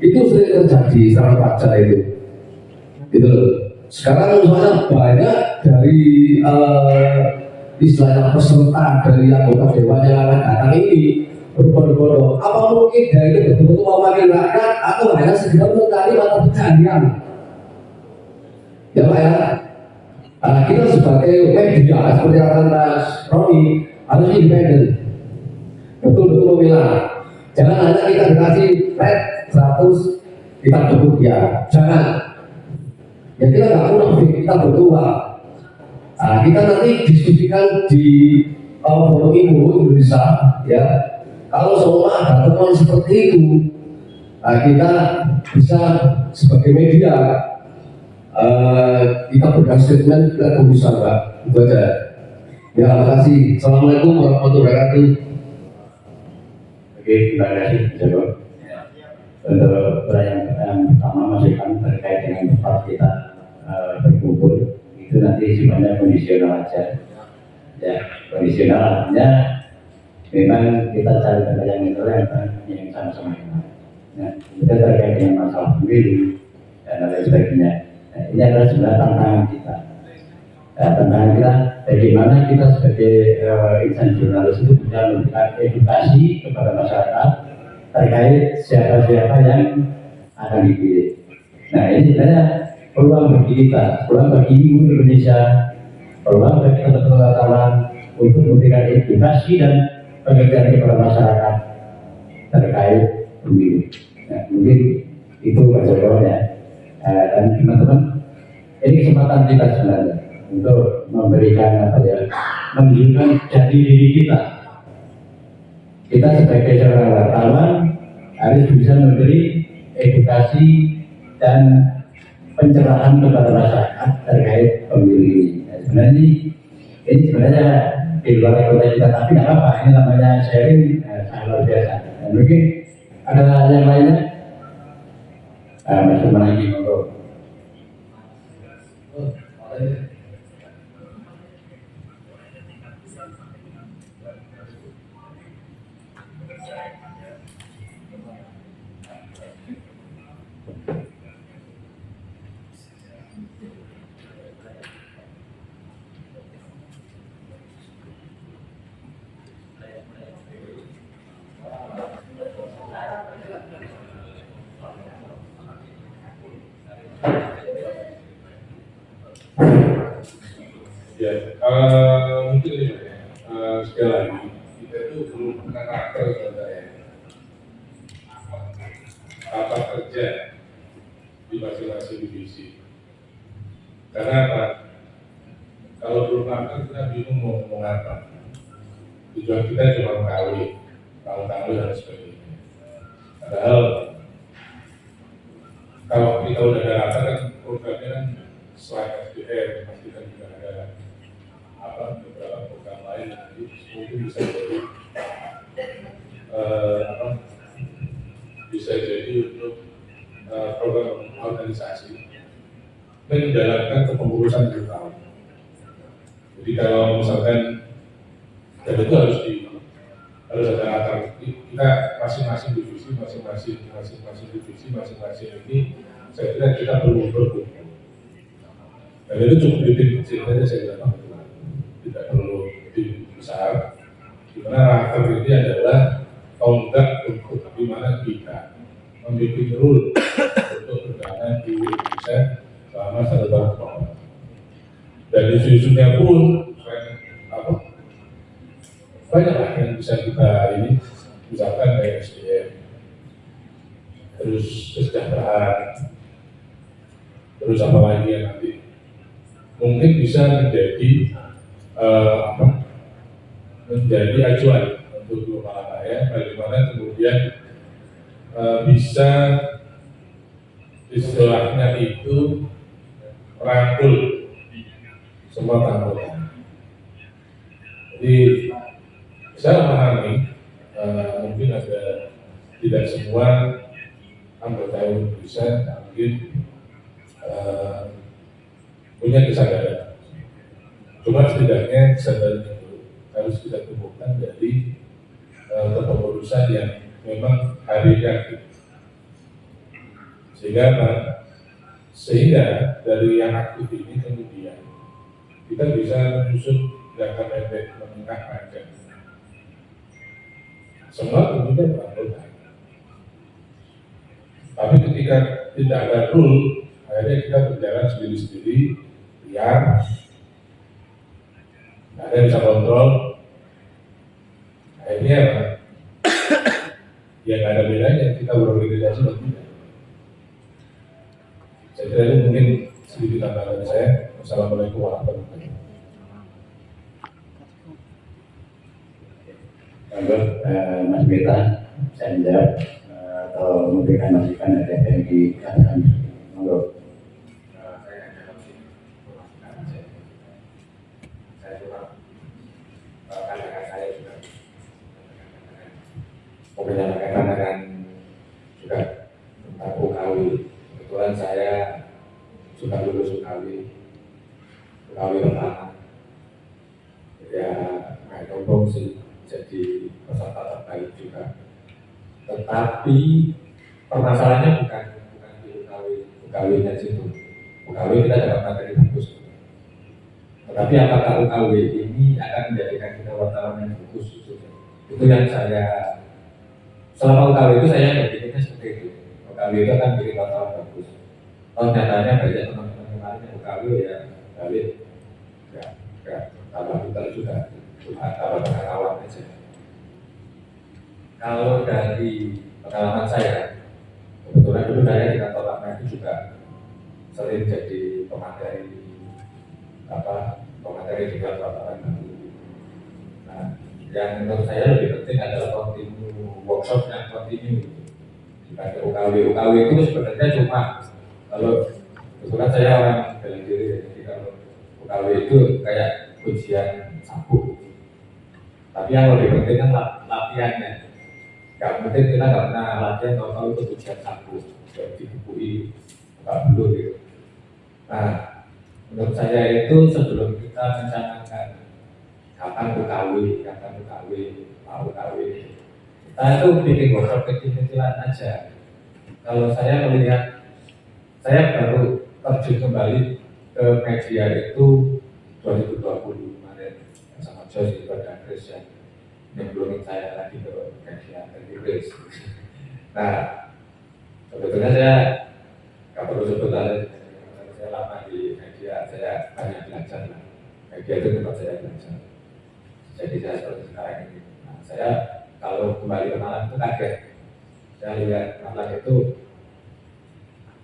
itu sering terjadi, serangan pajar itu gitu loh. Sekarang misalnya banyak dari istilahnya peserta dari anggota dewan yang akan datang ini berbondong-bondong. Apa mungkin dari itu betul-betul mewakili rakyat atau hanya sekedar mencari mata pencaharian ya Pak ya. Nah, kita sebagai media seperti yang Mas Roni harus independen, betul-betul memilah. Jangan hanya kita dikasih red 100 kita dukung ya, jangan. Ya kita nggak munafik, kita berdua. Nah, kita nanti diskusikan di forum Indonesia ya. Kalau semua ada temuan seperti itu, nah, kita bisa sebagai media kita berikan statement, kita bisa Pak, itu aja. Ya, terima kasih. Assalamualaikum warahmatullahi wabarakatuh. Oke, terima kasih Joko. Untuk pertanyaan pertama masukan terkait dengan tempat kita berkumpul itu nanti sifatnya kondisional aja. Ya, kondisional artinya memang kita cari tempat yang netral yang sama-sama enak. Nah, kita terkait dengan masalah pemilu dan lain sebagainya. Nah, ini adalah sebenarnya tantangan kita. tantangan kita bagaimana kita sebagai insan jurnalis itu bisa memberikan edukasi kepada masyarakat terkait siapa-siapa yang akan dipilih. Nah ini sebenarnya peluang bagi kita, peluang bagi Indonesia, peluang bagi teman-teman wartawan untuk memberikan edukasi dan pengertian kepada masyarakat terkait pemilu. Nah, mungkin itu Pak Joko ya. Dan teman-teman, ini kesempatan kita sebenarnya untuk memberikan apa ya, menunjukkan jati diri kita. Kita sebagai seorang wartawan harus bisa memberi edukasi dan pencerahan kepada masyarakat terkait pemilu ini. Nah, sebenarnya ini sebenarnya di luar kota kita, tapi nggak apa-apa. Ini namanya sharing, sangat luar biasa. Dan mungkin ada yang lainnya, masih lagi ngobrol. Ya, mungkin ini sekali lagi kita itu belum pernah karakter sebenarnya apa kerja di masing-masing divisi. Karena apa? Kalau belum makan kita bingung mau ngomong apa. Tujuan kita cuma mengawin, tahu-tahu dan sebagainya. Padahal kalau kita udah ada rata kan programnya kan selain SDR pasti kan juga ada beberapa program lain yang nanti mungkin bisa jadi bisa jadi untuk program organisasi menjalankan kepengurusan di tahun. Jadi kalau misalkan dan itu harus ada latar kita masing-masing divisi, masing-masing divisi, masing-masing ini saya kira kita perlu berkumpul. Dan itu cukup di tim kecil saja saya kira tidak perlu tim besar. Dimana raker ini adalah tonggak untuk dimana kita membuat rule untuk berjalan di Indonesia selama 1 tahun. Dan isu-isunya pun banyak lah yang bisa kita ini misalkan kayak SDM, terus kesejahteraan, terus apa lagi yang nanti mungkin bisa menjadi menjadi acuan untuk global ya, bagaimana kemudian bisa istilahnya itu merangkul semua anggota. Jadi saya memahami mungkin ada tidak semua anggota Indonesia mungkin punya kesadaran. Cuma setidaknya kesadaran itu harus kita tumbuhkan dari kepengurusan yang memang hari aktif. Sehingga dari yang aktif ini kemudian kita bisa menyusun jangka pendek, menengah, panjang. Semua tentunya beranggota. Tapi ketika tidak ada rule, akhirnya kita berjalan sendiri-sendiri, liar, nggak ada yang bisa kontrol. Akhirnya ya nggak ada bedanya kita berorganisasi atau tidak. Saya kira itu mungkin sedikit tambahan dari saya. Wassalamualaikum warahmatullahi wabarakatuh. Untuk Mas Beta, saya menjawab atau memberikan masukan dari apa yang dikatakan. Monggo. Saya juga katakan saya juga menyampaikan pandangan juga tentang UKW. Kebetulan saya sudah lulus UKW pertama. Ya nggak sombong sih jadi peserta terbaik juga. Tetapi permasalahannya bukan di UKW-nya situ. UKW kita dapat materi bagus. Tetapi apakah UKW ini akan menjadikan kita wartawan yang bagus? Itu yang saya, selama UKW itu saya berpikirnya seperti itu. UKW itu akan bikin wartawan bagus. Oh nyatanya banyak teman-teman yang lain yang UKW ya balik, ya tambah pintar juga, cuma tambah pengetahuan aja. Kalau dari pengalaman saya, kebetulan dulu saya di kantor lama itu juga sering jadi pemateri pemateri juga wartawan. Nah, yang menurut saya lebih penting adalah kontinu workshop yang kontinu dibanding UKW. UKW itu sebenarnya cuma kalau kebetulan saya orang bela diri, jadi kalau UKW itu kayak ujian sapu. Tapi yang lebih penting kan latihannya. Gak mungkin kita nggak pernah latihan kalau itu ujian sapu, jadi dibukui nggak belum gitu. Nah, menurut saya itu sebelum kita mencanangkan kapan UKW, mau UKW, kita itu bikin workshop kecil-kecilan aja. Kalau saya melihat, saya baru terjun kembali ke media itu 2020 kemarin sama Jos dan Chris yang nyemplungin saya lagi ke media Chris. Nah, sebetulnya saya nggak perlu sebut aja. Saya lama di media, saya banyak belajar lah. Media itu tempat saya belajar. Jadi saya seperti sekarang ini. Nah, saya kalau kembali ke Malang itu kaget. Saya lihat Malang itu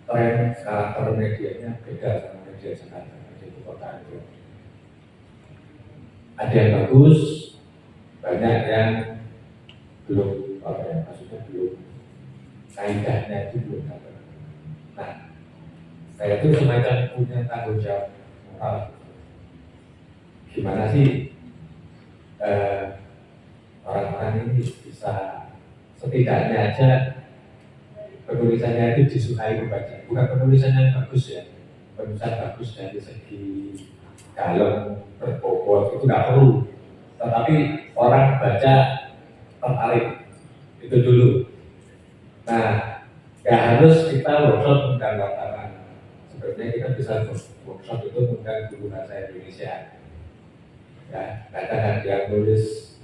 tren karakter medianya beda sama media Jakarta, media ibu kota itu. Ada yang bagus, banyak yang belum, maksudnya belum kaidahnya itu belum dapat. Nah, saya itu semacam punya tanggung jawab moral. Gimana sih orang-orang ini bisa setidaknya aja penulisannya itu disukai pembaca, bukan penulisan yang bagus ya, penulisan bagus dari segi dalam berbobot itu nggak perlu, tetapi orang baca tertarik itu dulu. Nah, nggak harus kita workshop tentang wartawan. Sebenarnya kita bisa workshop itu tentang guru bahasa Indonesia. Ya, kadang dia tulis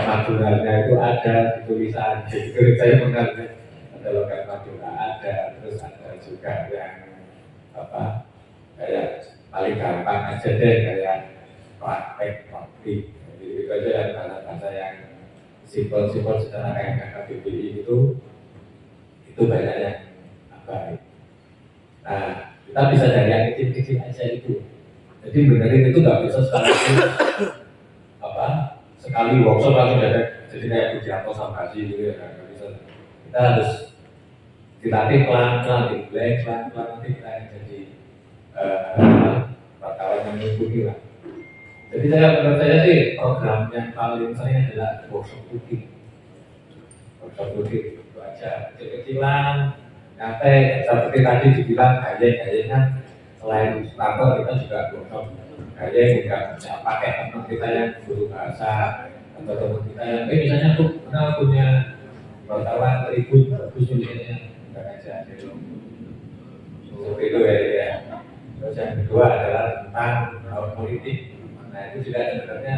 Maduranya itu ada di tulisan. Jadi saya mengenal ada logat Madura ada, terus ada juga yang kayak paling gampang aja deh kayak praktek. Jadi itu aja yang bahasa-bahasa yang simpel-simpel secara kayak KBBI itu banyak yang baik. Nah, kita bisa dari yang kecil-kecil aja itu. Jadi benerin itu nggak bisa sekali workshop langsung ada jadi kayak Budianto Sambasi gitu ya, nggak bisa. Kita harus dilatih pelan-pelan, nanti kita jadi wartawan yang mengikuti lah. Jadi menurut saya sih program yang paling sering adalah workshop cooking. Workshop cooking itu aja kecil-kecilan, nyantai seperti tadi dibilang gayeng-gayengan. Selain kantor kita juga workshop gayeng juga bisa pakai teman kita yang guru bahasa atau teman kita yang misalnya punya wartawan tribun bagus tulisannya enggak aja gitu. Seperti itu ya. Terus yang kedua adalah tentang tahun politik. Nah itu juga sebenarnya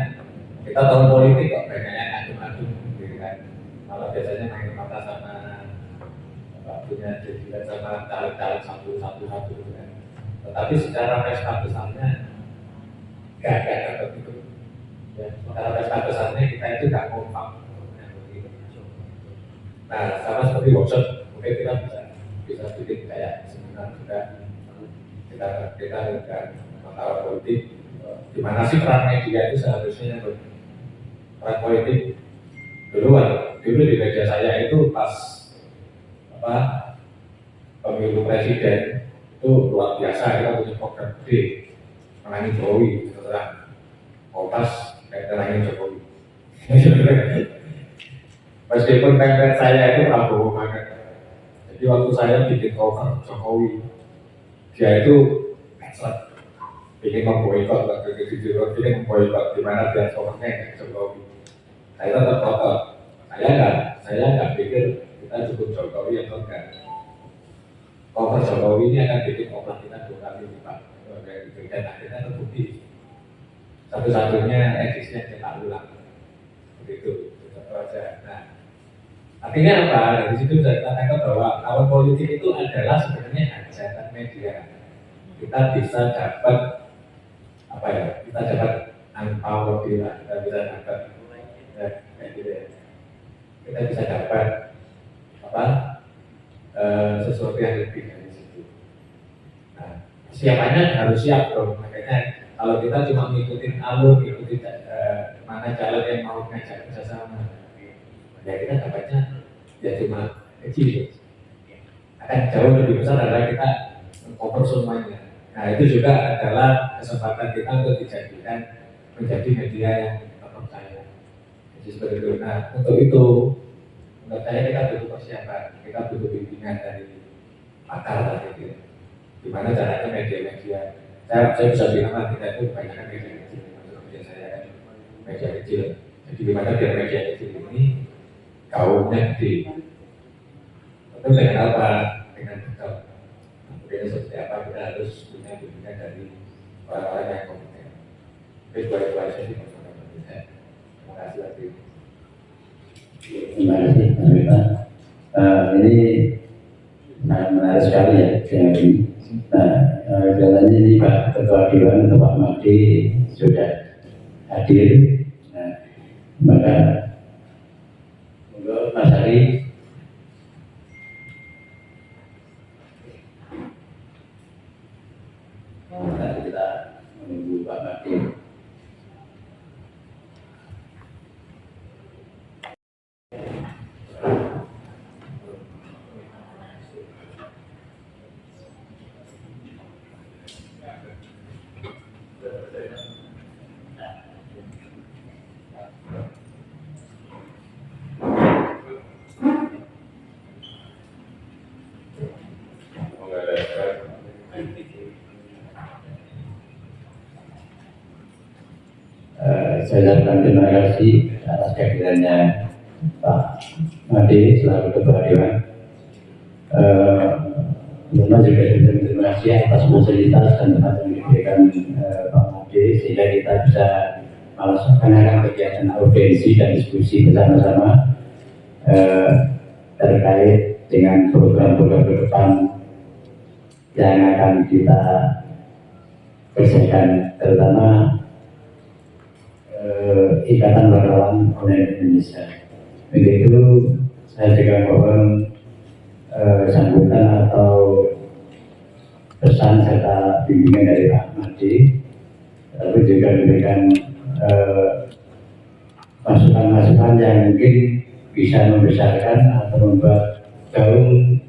kita tahun politik kok banyaknya adem-adem gitu kan. Kalau biasanya main mata sama punya jadikan sama caleg-caleg satu gitu kan. Tetapi secara pesta besarnya gak dapat itu. Ya, secara pesta besarnya kita itu gak kompak. Nah, sama seperti workshop, mungkin kita bisa bikin kayak seminar juga. Kita dengan mengetahui politik, di mana sih peran media itu seharusnya peran politik. Dulu di media saya itu pas pemilu presiden itu luar biasa, kita punya program gede menangin Jokowi, terserah mau pas kayak menangin Jokowi. Meskipun template saya itu Prabowo banget. Jadi waktu saya bikin cover Jokowi, dia itu excellent. Ingin memboikot waktu itu, ingin memboikot di mana dia covernya Jokowi. Saya tetap kotor. Saya nggak pikir kita cukup Jokowi atau enggak. Cover Jokowi ini akan bikin cover kita 2 kali lipat. Kayak gitu. dan akhirnya terbukti satu-satunya edisi yang cetak ulang begitu aja. Nah, artinya apa? Dari situ bisa kita tangkap bahwa tahun politik itu adalah sebenarnya hajatan media. Kita bisa dapat apa ya? Kita dapat angpau lebih lah, kita bisa dapat kayak gitu ya. Kita bisa dapat apa? Sesuatu yang lebih dari situ. Nah, siapanya harus siap dong. Makanya kalau kita cuma ngikutin alur, ngikutin mana calon yang mau ngajak kerjasama, ya kita dapatnya ya cuma kecil. Akan jauh lebih besar adalah kita cover semuanya. Nah, itu juga adalah kesempatan kita untuk dijadikan menjadi media yang terpercaya. Jadi seperti itu. Nah, untuk itu menurut saya kita butuh persiapan, kita butuh bimbingan dari pakar tadi itu. Gimana caranya media-media? Saya bisa bilang lah kita itu kebanyakan media kecil, maksud media saya kan media kecil. Jadi gimana biar media kecil ini gaungnya gede? Itu dengan apa? Dengan bekal. Kemudian seperti apa kita harus punya bimbingan dari orang-orang yang kompeten. Itu dua saja sih maksudnya. Terima kasih lagi. Terima kasih Mas Wita. Ini menarik sekali ya yang ini. Jalannya ini Pak Ketua Dewan atau Pak Made sudah hadir. Maka monggo Mas Ari. Nanti kita menunggu Pak Made. Saya ucapkan terima kasih atas kehadirannya Pak Made selaku Ketua Dewan. Juga terima kasih atas fasilitas dan tempat yang diberikan Pak Made sehingga kita bisa melaksanakan kegiatan audiensi dan diskusi bersama-sama terkait dengan program-program ke depan yang akan kita kerjakan, terutama Ikatan Wartawan Online Indonesia. Begitu saya juga mohon sambutan atau pesan serta bimbingan dari Pak Made, lalu juga diberikan masukan-masukan yang mungkin bisa membesarkan atau membuat gaung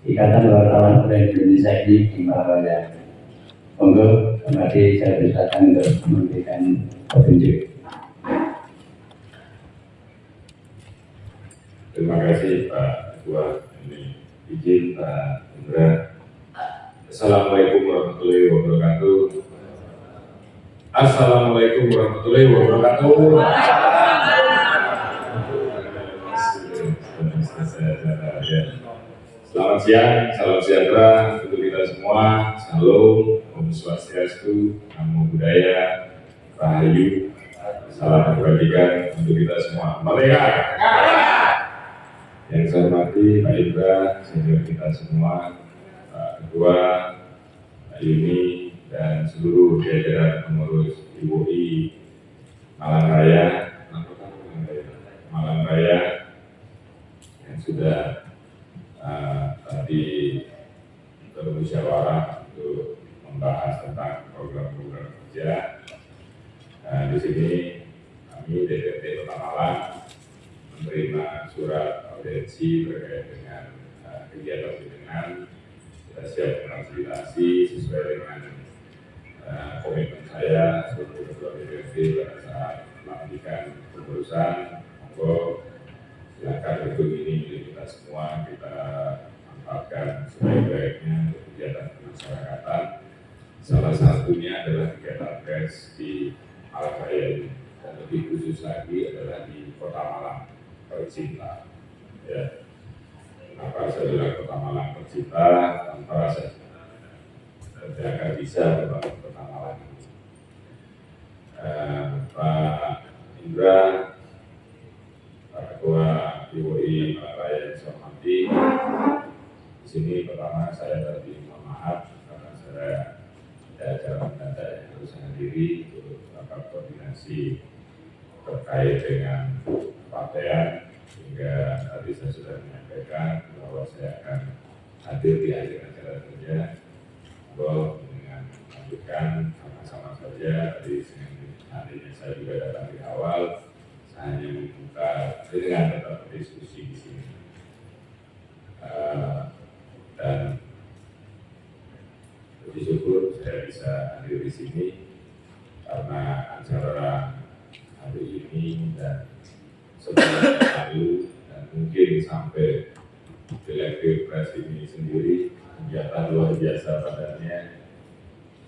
Ikatan Wartawan Online Indonesia ini di Malaya. Monggo Pak Made saya persilakan untuk memberikan petunjuk. Terima kasih Pak Ketua. Ini izin Pak Indra. Assalamualaikum warahmatullahi wabarakatuh. Assalamualaikum warahmatullahi wabarakatuh. Selamat siang, salam sejahtera untuk kita semua. Salam, Om Swastiastu, Namo Buddhaya, Rahayu, salam kebajikan untuk kita semua. Merdeka! Yang saya hormati Pak Indra, senior kita semua, Pak Ketua, Pak Yuni, dan seluruh jajaran pengurus IWI Malang Raya yang sudah tadi bermusyawarah untuk membahas tentang program-program kerja. Di sini kami DPRD Kota Malang menerima surat audiensi terkait dengan kegiatan dengan kita siap memfasilitasi sesuai dengan komitmen saya sebagai Ketua DPRD pada saat melanjutkan pengurusan. Monggo silakan gedung ini milik kita semua, kita manfaatkan sebaik-baiknya untuk kegiatan kemasyarakatan. Salah satunya adalah kegiatan pers di Malang Raya ini, dan lebih khusus lagi adalah di Kota Malang tercinta. Ya, kenapa saya bilang Kota Malang tercinta? Tanpa rasa agar bisa membangun kota Malang. Pak Indra, Pak Ketua IWI Malang Raya yang saya hormati, di sini pertama saya tadi mohon maaf karena saya ada acara mendadak yang harus saya hadiri untuk rapat koordinasi terkait dengan kepartean, sehingga tadi saya sudah menyampaikan bahwa saya akan hadir di akhir acara kerja. Bahwa dengan melanjutkan sama-sama saja tadi nantinya saya juga datang di awal, saya hanya membuka dengan tetap berdiskusi di sini. Dan puji syukur saya bisa hadir di sini karena acara hari ini dan sebelum lalu dan mungkin sampai Pilpres ini sendiri kegiatan luar biasa padanya,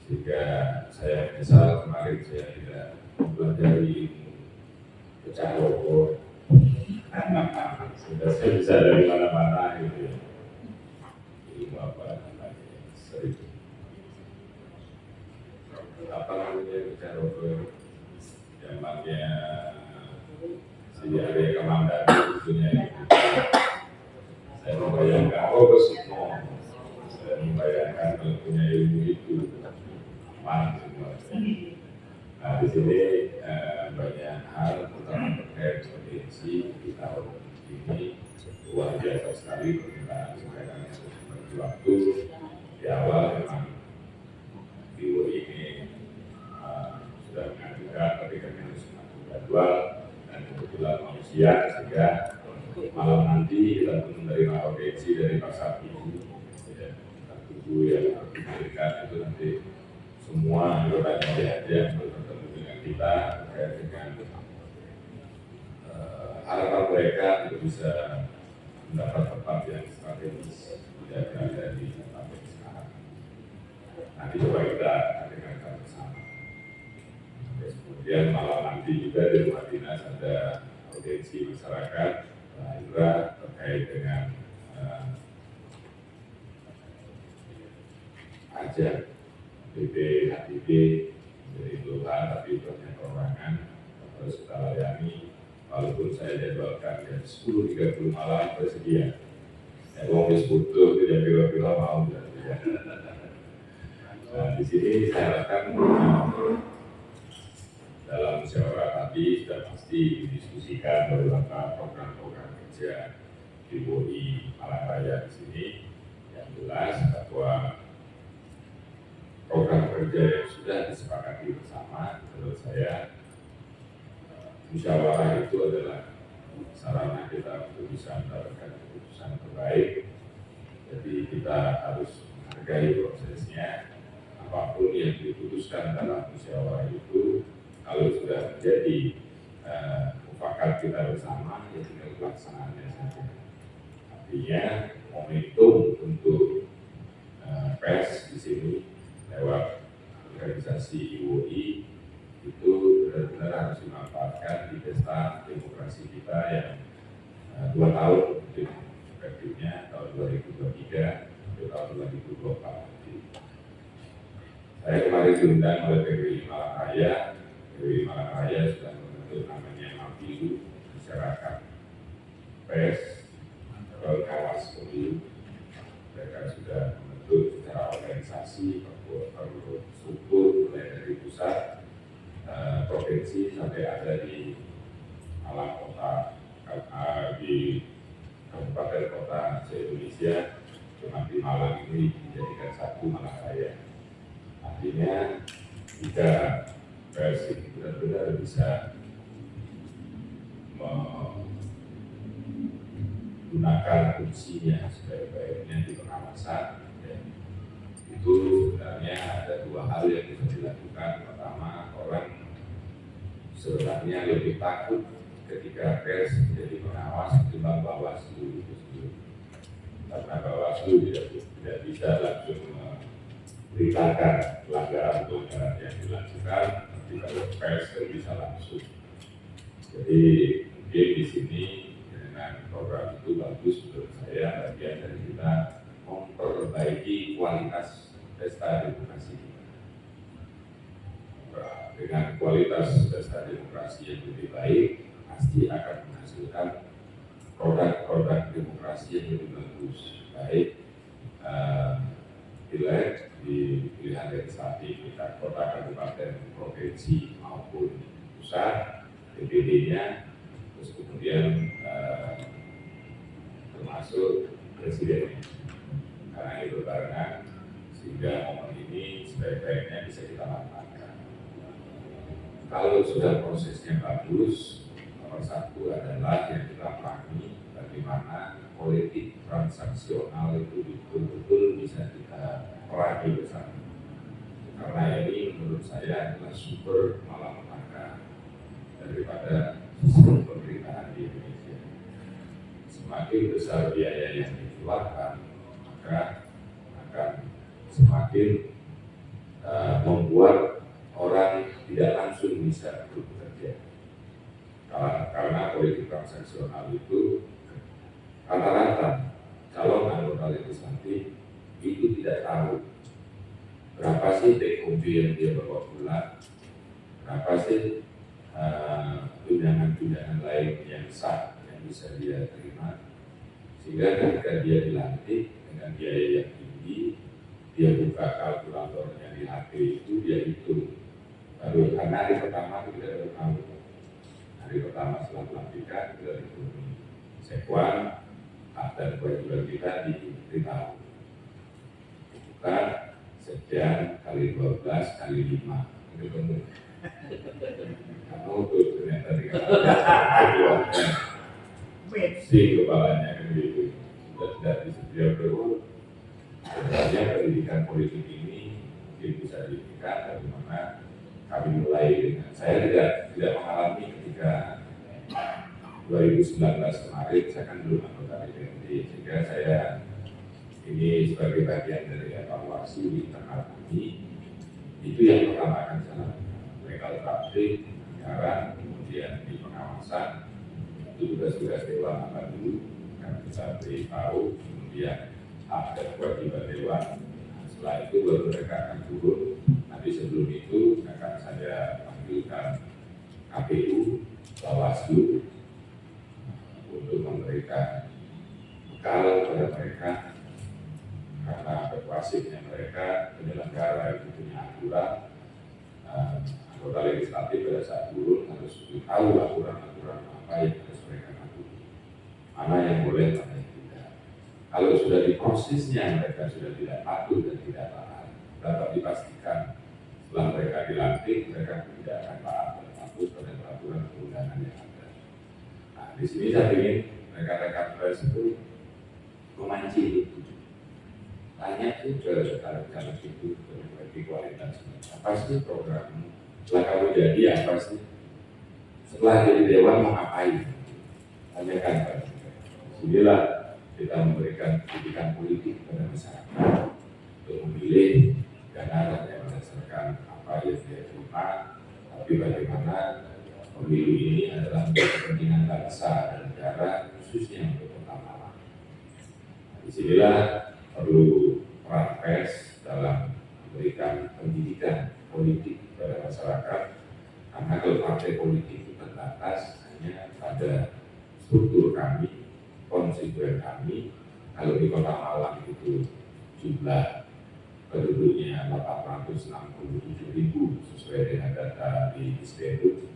sehingga saya menyesal kemarin saya tidak mempelajari pecah rokok. Sudah saya bisa dari mana-mana gitu ya. Ilmu apa namanya? Seribu. Apa namanya pecah rokok? Zamannya si Arya Kamandanu punya itu. Saya membayangkan, semua. Saya membayangkan kalau punya ilmu itu aman semua. Nah di sini banyak hal terutama terkait potensi di tahun ini luar biasa sekali permintaan sekarang yang seperti waktu di awal memang video ini sudah mengajukan tapi kami harus mengajukan jadwal dan kebetulan manusia sehingga malam nanti kita menerima audiensi dari Pasar Tubuh yang diberikan itu nanti semua anggota DPRD yang bertemu dengan kita terkait dengan harapan mereka untuk bisa mendapat tempat yang strategis tidak berada di tempat yang sekarang. Nanti coba kita dengarkan bersama. Terus kemudian malam nanti juga di rumah dinas ada audiensi masyarakat Indra terkait dengan ajak BPHTB dari Tuhan tapi banyak perorangan harus kita layani walaupun saya jadwalkan jam 10.30 malam bersedia. Ya, wong wis butuh tidak kira-kira mau dan tidak. Nah, di sini saya harapkan dalam musyawarah tadi sudah pasti didiskusikan beberapa program-program kerja di WI Malang Raya di sini. Yang jelas bahwa program kerja yang sudah disepakati bersama, menurut saya musyawarah itu adalah sarana kita untuk bisa mendapatkan keputusan terbaik. Jadi kita harus menghargai prosesnya. Apapun yang diputuskan dalam musyawarah itu, kalau sudah menjadi mufakat kita bersama, ya tinggal pelaksanaannya saja. Artinya momentum untuk pers di sini lewat organisasi IWI itu benar-benar harus dimanfaatkan di pesta demokrasi kita yang 2 tahun mungkin efektifnya tahun 2023 sampai tahun 2024. Saya kemarin diundang oleh PWI Malang Raya. PWI Malang Raya sudah membentuk namanya Mapilu, masyarakat pers atau kawas pemilu. Mereka sudah membentuk secara organisasi struktur mulai dari pusat, provinsi sampai ada di Malang kota, di kabupaten kota se-Indonesia. Cuma di Malang ini dijadikan satu Malang Raya. Artinya jika pers ini benar-benar bisa menggunakan fungsinya sebaik-baiknya di pengawasan, ya, itu sebenarnya ada 2 hal yang bisa dilakukan. Pertama, orang sebenarnya lebih takut ketika pers menjadi pengawas ketimbang Bawaslu itu sendiri, karena Bawaslu tidak bisa langsung memberitakan pelanggaran yang dilakukan, tapi kalau pers bisa langsung. Jadi mungkin di sini dengan program itu bagus menurut saya, bagian dari kita memperbaiki kualitas pesta demokrasi kita. Dengan kualitas pesta demokrasi yang lebih baik, pasti akan menghasilkan produk-produk demokrasi yang lebih bagus, baik pileg di pilihan legislatif kita kota, kabupaten, provinsi maupun pusat, DPD-nya, terus kemudian termasuk presidennya. Karena itu barengan, sehingga momen ini sebaik-baiknya bisa kita manfaatkan. Kalau sudah prosesnya bagus, nomor satu adalah yang kita pahami bagaimana politik transaksional itu betul-betul bisa kita perangi bersama. Karena ini menurut saya adalah sumber malapetaka daripada sistem pemerintahan di Indonesia. Semakin besar biaya yang dikeluarkan, maka akan semakin membuat orang tidak langsung bisa bekerja. Karena politik transaksional itu rata-rata calon anggota legislatif itu tidak tahu berapa sih take home yang dia bawa pulang, berapa sih tunjangan-tunjangan lain yang sah yang bisa dia terima, sehingga ketika dia dilantik dengan biaya yang tinggi, dia buka kalkulatornya di HP itu, dia hitung baru karena hari pertama itu tidak tahu, hari pertama setelah pelantikan kita hitung sekuan dan kewajiban kita diberitahu bukan sekian kali 12 kali 5 itu benar. Kamu tuh ternyata dikatakan si kepalanya kan gitu, sudah tidak disedia berurut. Sebenarnya pendidikan politik ini mungkin bisa diberikan bagaimana kami mulai dengan saya tidak mengalami ketika 2019 kemarin saya kan belum anggota DPRD, sehingga saya ini sebagai bagian dari evaluasi di internal kami. Itu yang pertama akan saya lakukan, legal drafting, anggaran, kemudian di pengawasan itu tugas-tugas dewan apa dulu akan kita beritahu, kemudian hak dan kewajiban dewan. Setelah itu baru mereka akan turun. Nanti sebelum itu akan saya panggilkan KPU, Bawaslu untuk memberikan bekal kepada mereka, karena berwasitnya mereka penyelenggara itu punya aturan. Anggota legislatif pada saat turun harus tahu aturan-aturan apa yang harus mereka patuhi, mana yang boleh, mana yang tidak. Kalau sudah di prosesnya mereka sudah tidak patuh dan tidak taat, dapat dipastikan setelah mereka dilantik mereka tidak akan taat dan patuh pada peraturan perundangan yang ada. Nah, di sini saya ingin rekan-rekan pers itu memancing itu. Tanya itu ke caleg-caleg itu memiliki kualitas. Apa sih programmu? Setelah kamu jadi apa sih? Setelah jadi dewan mau ngapain? Tanyakan pada mereka. Disinilah kita memberikan pendidikan politik kepada masyarakat untuk memilih gagasan yang berdasarkan apa yang dia terima, tapi bagaimana pemilu ini adalah untuk kepentingan bangsa dan negara, khususnya untuk kota Malang. Disinilah perlu peran pers dalam memberikan pendidikan politik kepada masyarakat, karena kalau partai politik itu terbatas hanya pada struktur kami, konstituen kami. Kalau di kota Malang itu jumlah penduduknya 867.000 sesuai dengan data di Dispenduk,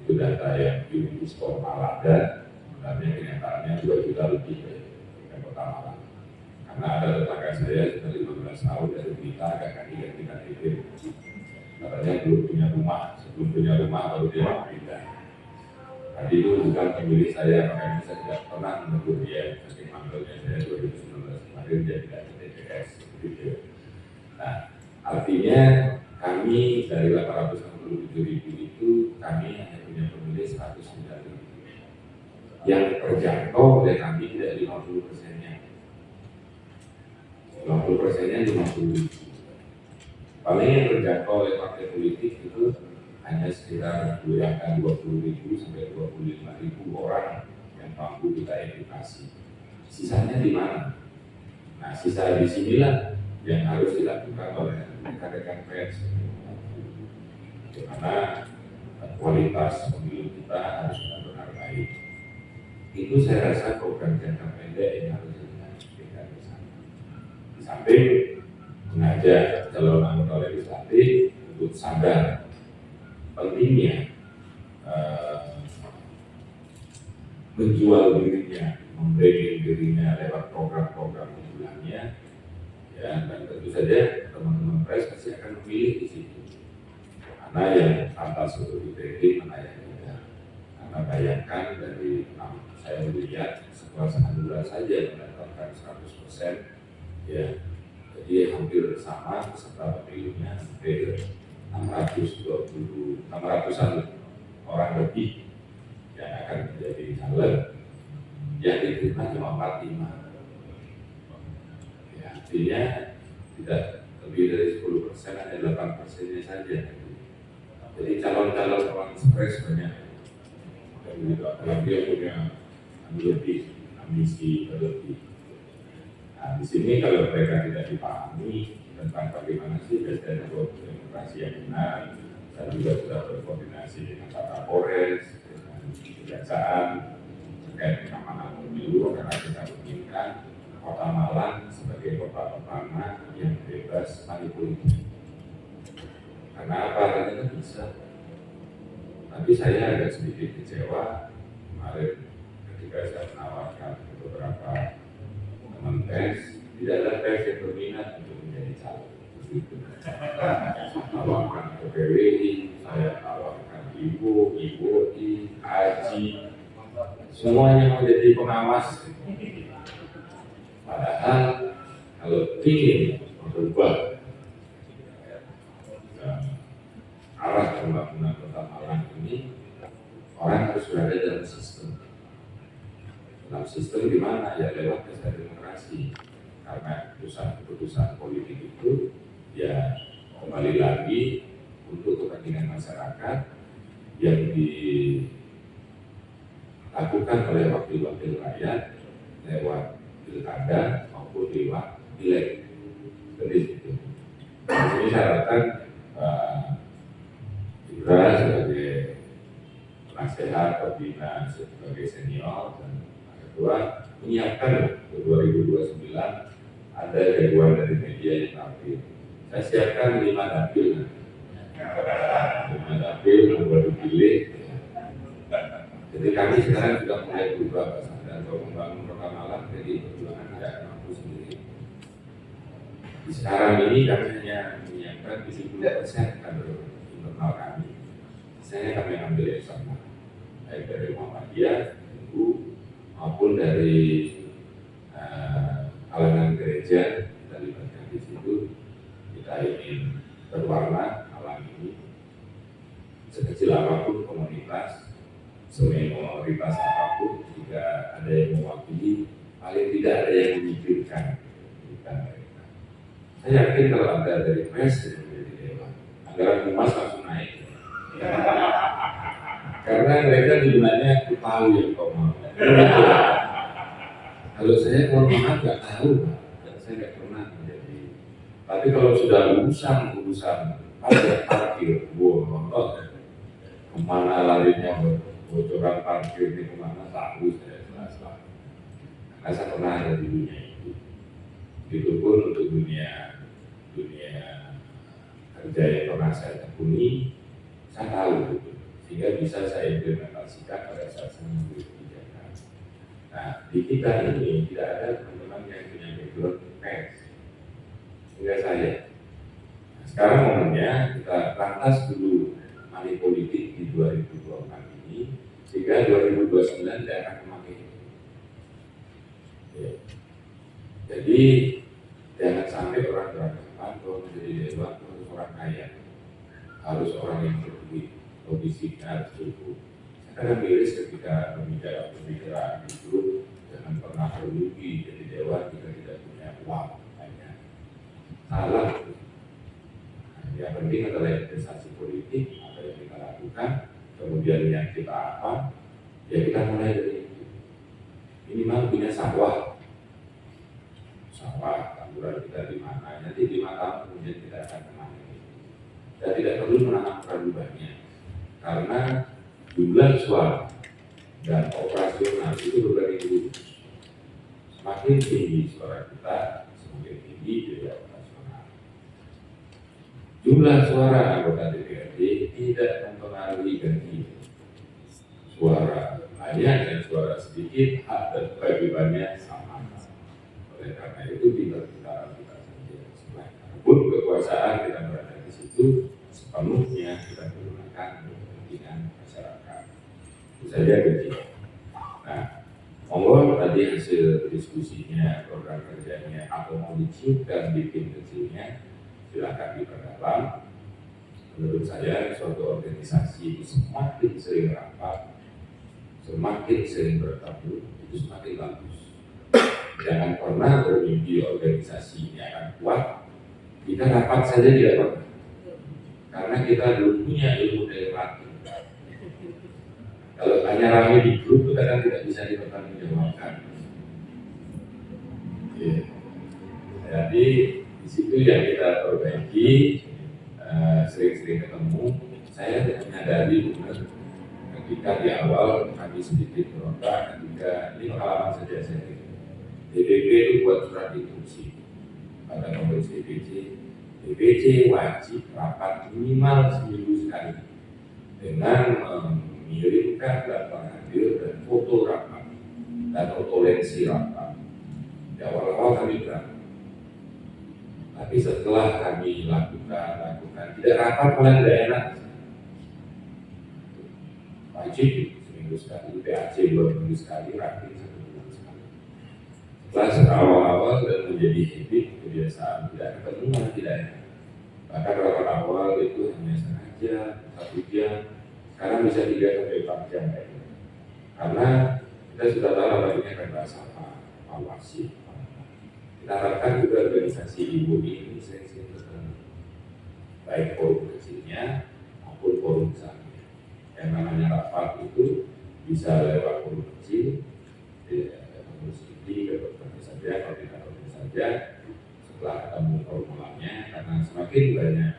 itu data yang Yuridis formal ada, sebenarnya kenyataannya 2 juta lebih dari kota Malang. Karena ada tetangga saya sudah 15 tahun dari Blitar agak ganti KTP, katanya belum punya rumah, sebelum punya rumah baru dia mau pindah. Tadi itu bukan pemilih saya, makanya saya tidak pernah menegur dia. Saking manggilnya saya 2019 kemarin dia tidak ke TPS gitu. Nah, artinya kami dari 867.000 itu kami hanya punya pemilih 109.000 yang terjangkau oleh kami tidak 50%-nya. 50%-nya 50.000. Paling yang terjangkau oleh partai politik itu hanya sekitar 20.000 sampai 25.000 orang yang mampu kita edukasi. Sisanya di mana? Nah, sisa di sinilah yang harus dilakukan oleh rekan-rekan pers, di mana kualitas pemilu kita harus benar-benar baik. Itu saya rasa program jangka pendek yang harus kita bersama. Di samping mengajak calon anggota legislatif untuk sadar pentingnya menjual dirinya, membranding dirinya lewat program-program unggulannya, ya, dan tentu saja teman-teman pers pasti akan memilih di situ mana yang pantas untuk dipilih, mana yang tidak. Karena bayangkan dari saya melihat sekelas Hanura saja mendapatkan 100%, ya, jadi hampir sama peserta pemilunya, hampir 600-an orang lebih yang akan menjadi caleg, yang diterima cuma 45. Ya, artinya tidak lebih dari 10%, hanya 8%-nya saja. Jadi calon-calon orang stres banyak, dan begitu apalagi yang punya ambisi berlebih. Nah, di sini kalau mereka tidak dipahami tentang bagaimana sih dasar demokrasi yang benar, saya juga sudah berkoordinasi dengan Pak Kapolres, dengan kejaksaan terkait pengamanan pemilu, karena kita menginginkan Kota Malang sebagai kota pertama yang bebas money politik. Karena apa? Karena itu bisa. Tapi saya agak sedikit kecewa kemarin ketika saya menawarkan ke beberapa teman pers, tidak ada pers yang berminat untuk menjadi calon. Saya tawarkan ke PWI, saya tawarkan Ibu, Haji, semuanya mau jadi pengawas. Padahal kalau ingin berubah arah pembangunan Kota Malang ini, orang harus berada dalam sistem. Dalam sistem di mana? Ya lewat dasar demokrasi. Karena keputusan politik itu ya kembali lagi untuk kepentingan masyarakat yang dilakukan oleh wakil-wakil rakyat lewat pilkada maupun lewat pileg. Jadi itu. Ini syaratkan Indra sebagai penasehat, pembina sebagai senior, dan kedua menyiapkan 2029 ada jagoan dari media yang tampil. Saya siapkan 5 dapil, 5 dapil yang baru dipilih. Jadi kami sekarang sudah mulai berubah dan membangun Kota Malang, jadi perjuangan tidak mampu sendiri. Sekarang ini kami hanya menyiapkan 70% kader internal kami. Saya kami ambil yang sama, baik dari Muhammadiyah, NU, maupun dari kalangan gereja. Kita libatkan di situ. Kita ingin berwarna Malang ini, sekecil apapun komunitas, seminoritas apapun, jika ada yang mewakili, paling tidak ada yang memikirkan mereka. Saya yakin kalau ada dari pres yang menjadi dewan, anggaran humas langsung naik. Karena mereka sebenarnya tahu yang kau mau. Kalau saya mohon maaf nggak tahu, dan saya nggak pernah menjadi. Tapi kalau sudah urusan parkir, nonton kemana larinya bocoran parkir ini kemana, tahu saya jelas. Karena saya pernah ada di dunia itu. Begitupun untuk dunia kerja yang pernah saya tekuni, saya tahu itu, sehingga bisa saya implementasikan pada saat saya mengambil kebijakan. Nah, di kita ini tidak ada teman-teman yang punya background pers, sehingga saya. Nah, sekarang momennya kita lantas dulu money politik di 2024 ini, sehingga 2029 tidak akan memakai itu. Ya. Jadi jangan sampai orang beranggapan bahwa menjadi dewan harus orang kaya, harus orang yang berduit, logistiknya harus cukup. Saya miris ketika pembicaraan itu, jangan pernah berlugi jadi dewan jika tidak punya uang banyak. Salah. Nah, yang penting adalah investasi politik, apa yang kita lakukan, kemudian yang kita apa, ya kita mulai dari itu. Minimal punya sawah, aturan kita di mana, nanti 5 tahun kemudian kita akan kemana. Dan tidak perlu menanam terlalu banyak, karena jumlah suara dan operasional itu berbanding lurus. Semakin tinggi suara kita, semakin tinggi biaya operasional. Jumlah suara anggota DPRD tidak mempengaruhi gaji. Suara banyak dan suara sedikit, hak dan kewajibannya sama. Oleh karena itu kita saja. Sebab kekuasaan kita berada di situ, sepenuhnya kita menggunakan kepentingan masyarakat. Itu saja gaji. Nah, monggo tadi hasil diskusinya, program kerjanya, atau mau diciumkan bikin kecilnya, silakan diperdalam. Menurut saya suatu organisasi itu semakin sering rapat, semakin sering bertemu, itu semakin bagus. Jangan pernah bermimpi organisasi ini akan kuat, kita rapat saja tidak pernah, karena kita belum punya ilmu demokrasi. Kalau hanya ramai di grup itu kadang tidak bisa dipertanggungjawabkan. Ya. Jadi di situ yang kita perbaiki, sering-sering ketemu. Saya menyadari benar ketika di awal kami sedikit berontak ketika ini pengalaman saja saya. DPP itu buat surat instruksi pada pengurus DPC wajib rapat minimal seminggu sekali dengan mengirimkan daftar hadir dan foto rapat dan fotolensi rapat. Di awal-awal kami berani, tapi setelah kami lakukan tidak rapat malah tidak enak. Wajib seminggu sekali, PAC 2 minggu sekali, rapid 1 bulan sekali. Setelah awal-awal sudah menjadi habit, kebiasaan tidak ketemu tidak enak. Bahkan rapat awal itu hanya sengaja 1 jam, sekarang bisa 3 sampai 4 jam gitu. Karena kita sudah tahu rapatnya akan bahas apa, evaluasi. Kita harapkan juga organisasi ibu ini sering-sering bertemu, baik forum kecilnya maupun forum besarnya. Yang namanya rapat itu bisa lewat forum kecil, pengurus inti, ketua saja, koordinatornya saja. Setelah ketemu formulannya, karena semakin banyak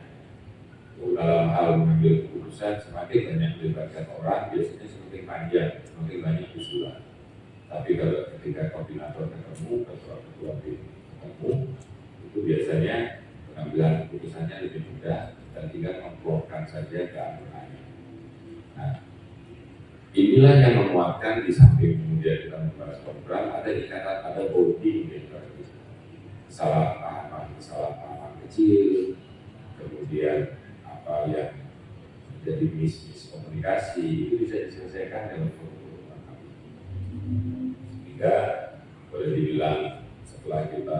dalam hal mengambil keputusan, semakin banyak melibatkan orang, biasanya semakin panjang, semakin banyak usulan. Tapi kalau ketika koordinator ketemu, ketua ketemu, itu biasanya pengambilan keputusannya lebih mudah dan tinggal memplotkan saja ke anggotanya. Nah, inilah yang menguatkan di samping kemudian kita membahas program, ada ikatan, ada bonding demokratis. Kesalahan kecil, kemudian apa yang menjadi miskomunikasi itu bisa diselesaikan dengan forum-forum kami. Sehingga boleh dibilang setelah kita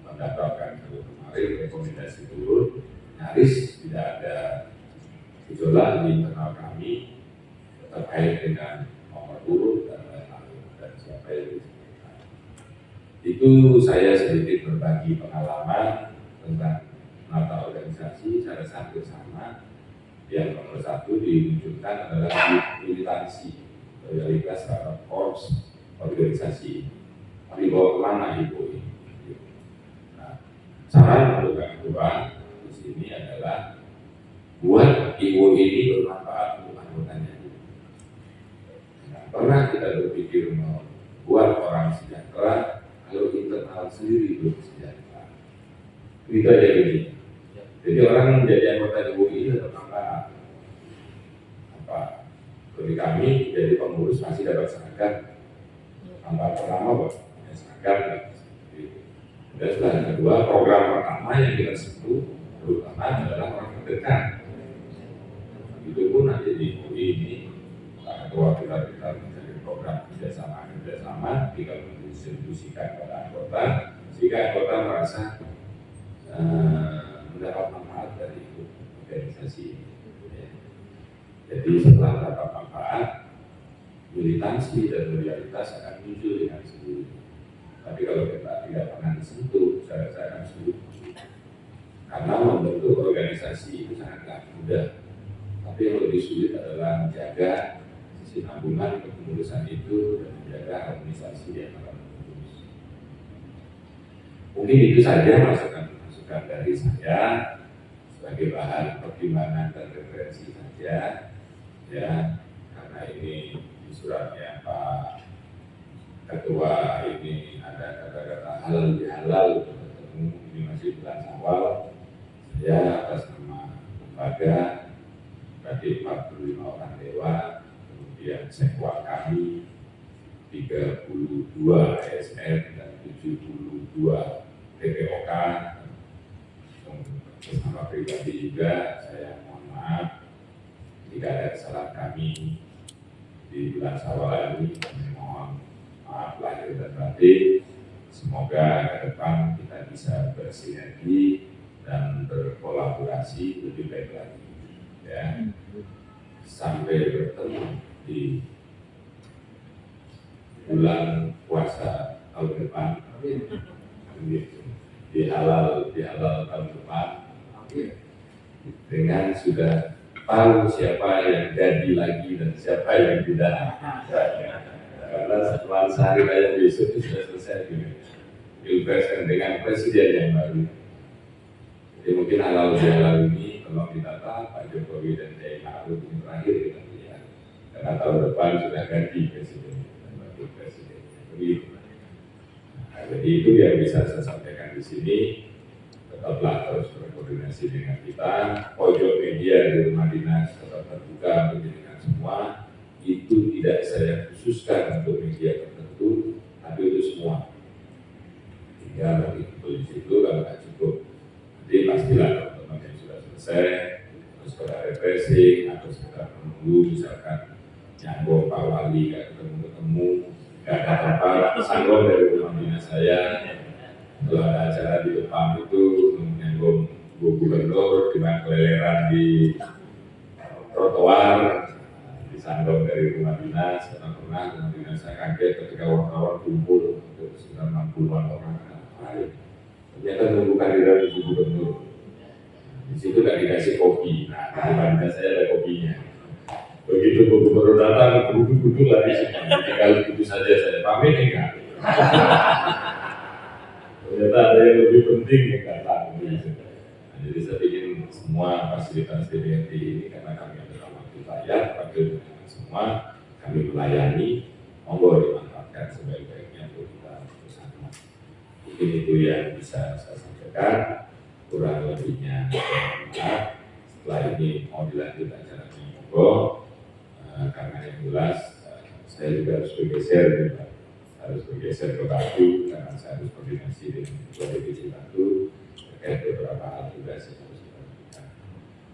mendapatkan kemarin rekomendasi turun, nyaris tidak ada gejolak di internal kami terkait dengan nomor urut dan lain-lain dan siapa yang disebutkan. Itu saya sedikit berbagi pengalaman tentang menata organisasi. Saya rasa hampir sama. Yang nomor 1 dimunculkan adalah militansi, loyalitas terhadap korps organisasi. Tapi bawa kemana ibu ini? Nah, saran untuk kawan di sini adalah buat ibu ini bermanfaat untuk anggotanya. Nah, pernah kita berpikir membuat orang sejahtera kalau internal sendiri belum sejahtera. Itu aja gini. Jadi orang menjadi anggota DUI bermanfaat. Apa? Bagi kami jadi pengurus masih dapat seragam. Manfaat pertama buat seragam. Dan setelah yang kedua, program pertama yang kita sentuh terutama adalah orang terdekat. Itu pun nanti di DUI ini ketua kita mencari program kerjasama kita mendistribusikan pada anggota sehingga anggota merasa mendapat manfaat dari organisasi ini. Jadi setelah mendapat manfaat, militansi dan loyalitas akan muncul dengan sendirinya. Tapi kalau kita tidak pernah disentuh, saya akan sulit. Karena membentuk organisasi itu sangatlah mudah. Tapi yang lebih sulit adalah menjaga kesinambungan kepengurusan itu dan menjaga harmonisasi di antara pengurus. Mungkin itu saja masukan dari saya sebagai bahan pertimbangan dan referensi saja, ya, karena ini di suratnya Pak Ketua ini ada kata-kata halal bihalal bertemu, ini masih bulan Syawal. Saya atas nama lembaga berarti 45 orang dewan, kemudian sekwa kami 32 ASN dan 72 PPOK, bersama pribadi juga saya mohon maaf jika ada kesalahan kami di bulan Syawal ini. Kami mohon maaf lahir dan batin. Semoga ke depan kita bisa bersinergi dan berkolaborasi lebih baik lagi, ya, sampai bertemu di bulan puasa tahun depan, di halal tahun depan, dengan sudah tahu siapa yang jadi lagi dan siapa yang tidak. Karena setelah sehari raya besok itu sudah selesai pilpres dengan presiden yang baru. Jadi mungkin halal ini tolong ditata Pak Jokowi dan Kiai Ma'ruf ini terakhir kita lihat. Karena tahun depan sudah ganti presiden dan wakil presiden. Jadi itu yang bisa saya sampaikan di sini. Tetaplah terus berkoordinasi dengan kita. Pojok media di rumah dinas tetap terbuka untuk dengan semua. Itu tidak saya khususkan untuk media tertentu, tapi itu semua. Tinggal berkumpul di situ, kalau nggak cukup, nanti pastilah teman-teman yang sudah selesai, terus pada refreshing atau sekedar menunggu, misalkan nyambung Pak Wali nggak ketemu, nggak ada tempat, sanggup dari rumah dinas saya. Kalau ada acara di depan itu menyambung Bu Gubernur dengan keleleran di trotoar, disandung dari rumah dinas. Karena pernah rumah dinas saya kaget ketika wartawan kumpul sekitar 60-an orang. Ternyata nunggu kehadiran Bu Gubernur. Di situ nggak dikasih kopi. Nah, di rumah dinas saya ada kopinya. Begitu Bu Gubernur datang, duduk lagi semua. Tinggal duduk saja saya pamit enggak. Ternyata ada yang lebih penting yang datang. Nah, jadi saya ingin semua fasilitas DPRD ini, karena kami adalah wakil rakyat, wakil dengan semua, kami melayani, monggo dimanfaatkan sebaik-baiknya untuk kita bersama. Mungkin itu yang bisa saya sampaikan, kurang lebihnya maaf. Setelah ini mau dilanjut acaranya monggo, karena yang jelas saya juga harus bergeser, ke Batu, karena saya harus koordinasi dengan Ketua DPC Batu terkait beberapa hal tugas yang harus kita lakukan.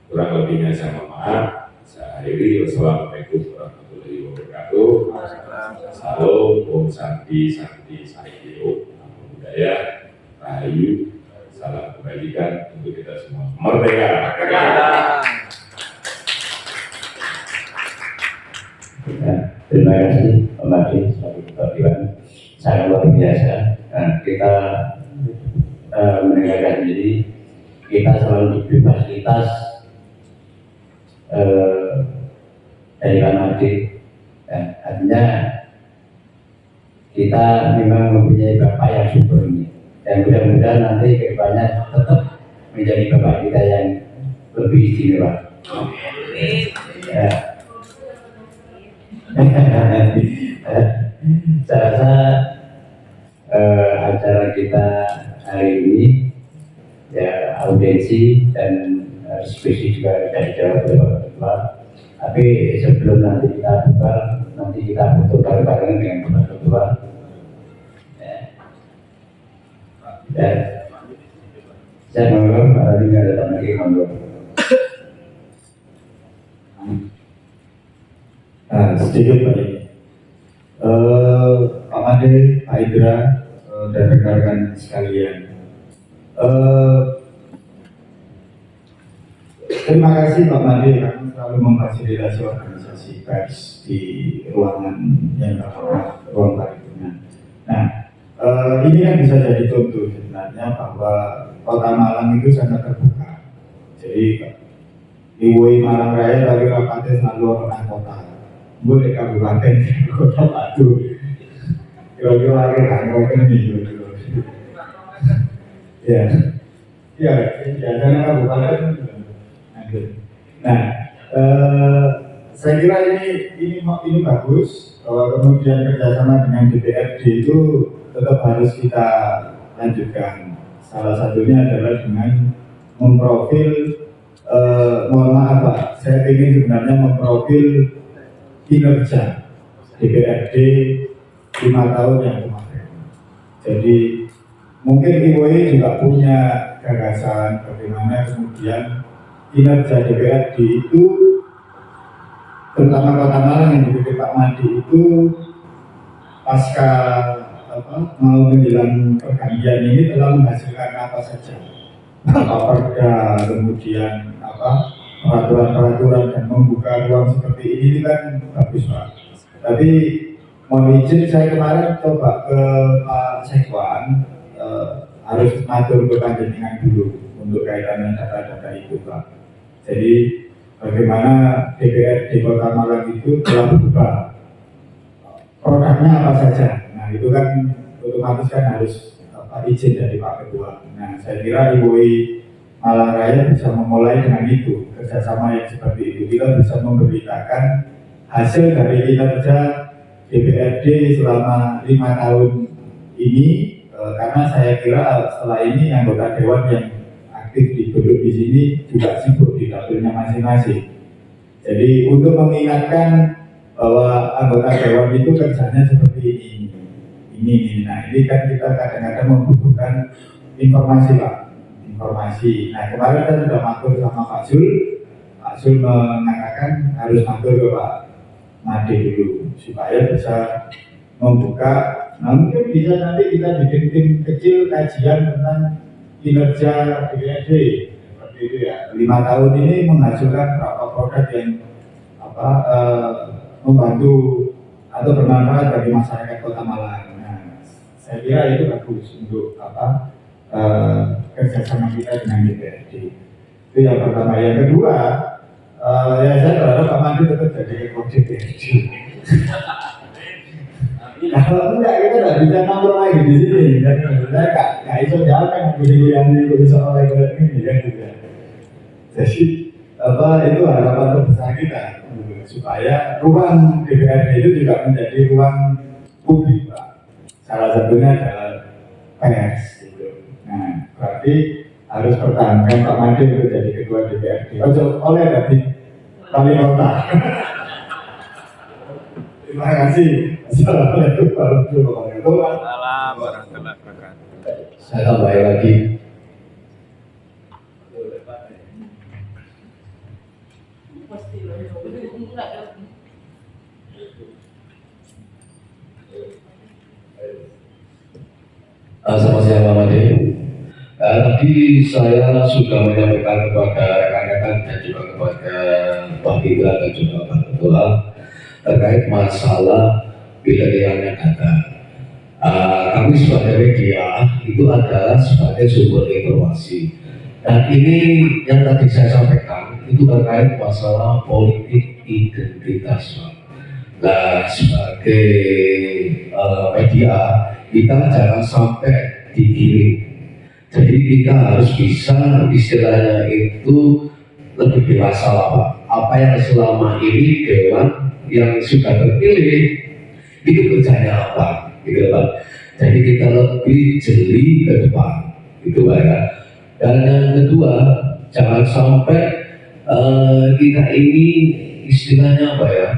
Kurang lebihnya saya mohon maaf. Saya akhiri. Wassalamualaikum warahmatullahi wabarakatuh. Salam, Om Santi, Saikyo, Namo Buddhaya, Rahayu, salam kebajikan untuk kita semua. Merdeka! Terima kasih Pak Madi, selaku Ketua Dewan, sangat luar biasa. Nah, kita mendengarkan diri, kita selalu diberi fasilitas dari Pak Madi. Artinya kita memang mempunyai Bapak yang subur ini, dan mudah-mudahan nanti kedepannya tetap menjadi Bapak kita yang lebih istimewa. Ya. Saya rasa acara kita hari ini ya audiensi dan diskusi juga sudah dijawab oleh Bapak Ketua. Tapi sebelum nanti kita buka, nanti kita foto bareng-bareng dengan Bapak Ketua. Dan saya monggo, hari ini ada tamu lagi monggo. Sedikit Pak ini. Pak Made, Pak Indra, dan rekan-rekan sekalian. Terima kasih Pak Made karena selalu memfasilitasi organisasi pers di ruangan yang terhormat, ruang paripurna. Nah, ini kan bisa jadi contoh sebenarnya bahwa Kota Malang itu sangat terbuka. Jadi Iwoi Malang Raya tapi rapatnya selalu orang kota. Boleh kabupaten Kota Batu. Kira-kira hari-hari ini. Ya, ya, karena kabupaten. Nah, saya kira ini bagus bahwa kemudian kerjasama dengan DPRD itu tetap harus kita lanjutkan. Salah satunya adalah dengan memprofil, mohon maaf Pak, saya ingin sebenarnya memprofil kinerja DPRD 5 tahun yang kemarin. Jadi mungkin IWOI juga punya gagasan bagaimana kemudian kinerja DPRD itu, terutama Kota Malang yang dipimpin Pak Madi itu pasca mau menjelang pergantian ini telah menghasilkan apa saja, perda, kemudian peraturan-peraturan dan membuka ruang seperti ini kan bagus Pak. Tapi mohon izin saya kemarin coba ke Pak Sekwan, harus ngatur ke panjenengan dulu untuk kaitan dengan data-data itu Pak. Jadi bagaimana DPRD Kota Malang itu telah berubah, produknya apa saja. Nah itu kan otomatis kan harus izin dari Pak Ketua. Nah saya kira IWOI Malang Raya bisa memulai dengan itu, kerjasama yang seperti itu. Kita bisa memberitakan hasil dari kinerja DPRD selama 5 tahun ini, karena saya kira setelah ini anggota dewan yang aktif duduk di sini juga sibuk di dapurnya masing-masing. Jadi untuk mengingatkan bahwa anggota dewan itu kerjanya seperti ini. Nah ini kan kita kadang-kadang membutuhkan informasi Pak, informasi. Nah kemarin saya sudah matur sama Pak Zul mengatakan harus matur ke Pak Made dulu supaya bisa membuka. Nah mungkin bisa nanti kita bikin tim kecil kajian tentang kinerja DPRD seperti itu ya. 5 tahun ini menghasilkan berapa produk yang membantu atau bermanfaat bagi masyarakat Kota Malang. Nah, saya kira itu bagus untuk kerjasama kita dengan DPRD. Itu yang pertama. Yang kedua, ya saya berharap Pak Mandi tetap jadi ketua DPRD. Kalau enggak kita tidak bisa nongkrong lagi di sini. Saya nggak bisa jalan yang bisa oleh ini kan juga. Jadi itu harapan terbesar kita supaya ruang DPRD itu juga menjadi ruang publik Pak. Salah satunya adalah pers. Gitu. Nah berarti harus pertahankan Pak Mandi untuk jadi ketua DPRD. Oleh berarti kami nota. Terima kasih. Assalamualaikum warahmatullahi wabarakatuh. Saya tambahin lagi. Selamat siang Pak Made. Tadi saya sudah menyampaikan kepada rekan-rekan dan juga kepada Pak Gibran dan juga Pak Ketua terkait masalah pilihannya data. Kami sebagai media itu adalah sebagai sumber informasi. Dan ini yang tadi saya sampaikan itu terkait masalah politik identitas. Nah, sebagai media kita jangan sampai digiring. Jadi kita harus bisa istilahnya itu lebih dewasa Pak. Apa yang selama ini dewan yang sudah terpilih itu kerjanya apa, gitu Pak. Jadi kita lebih jeli ke depan, gitu Pak ya. Dan yang kedua, jangan sampai kita ini istilahnya apa ya,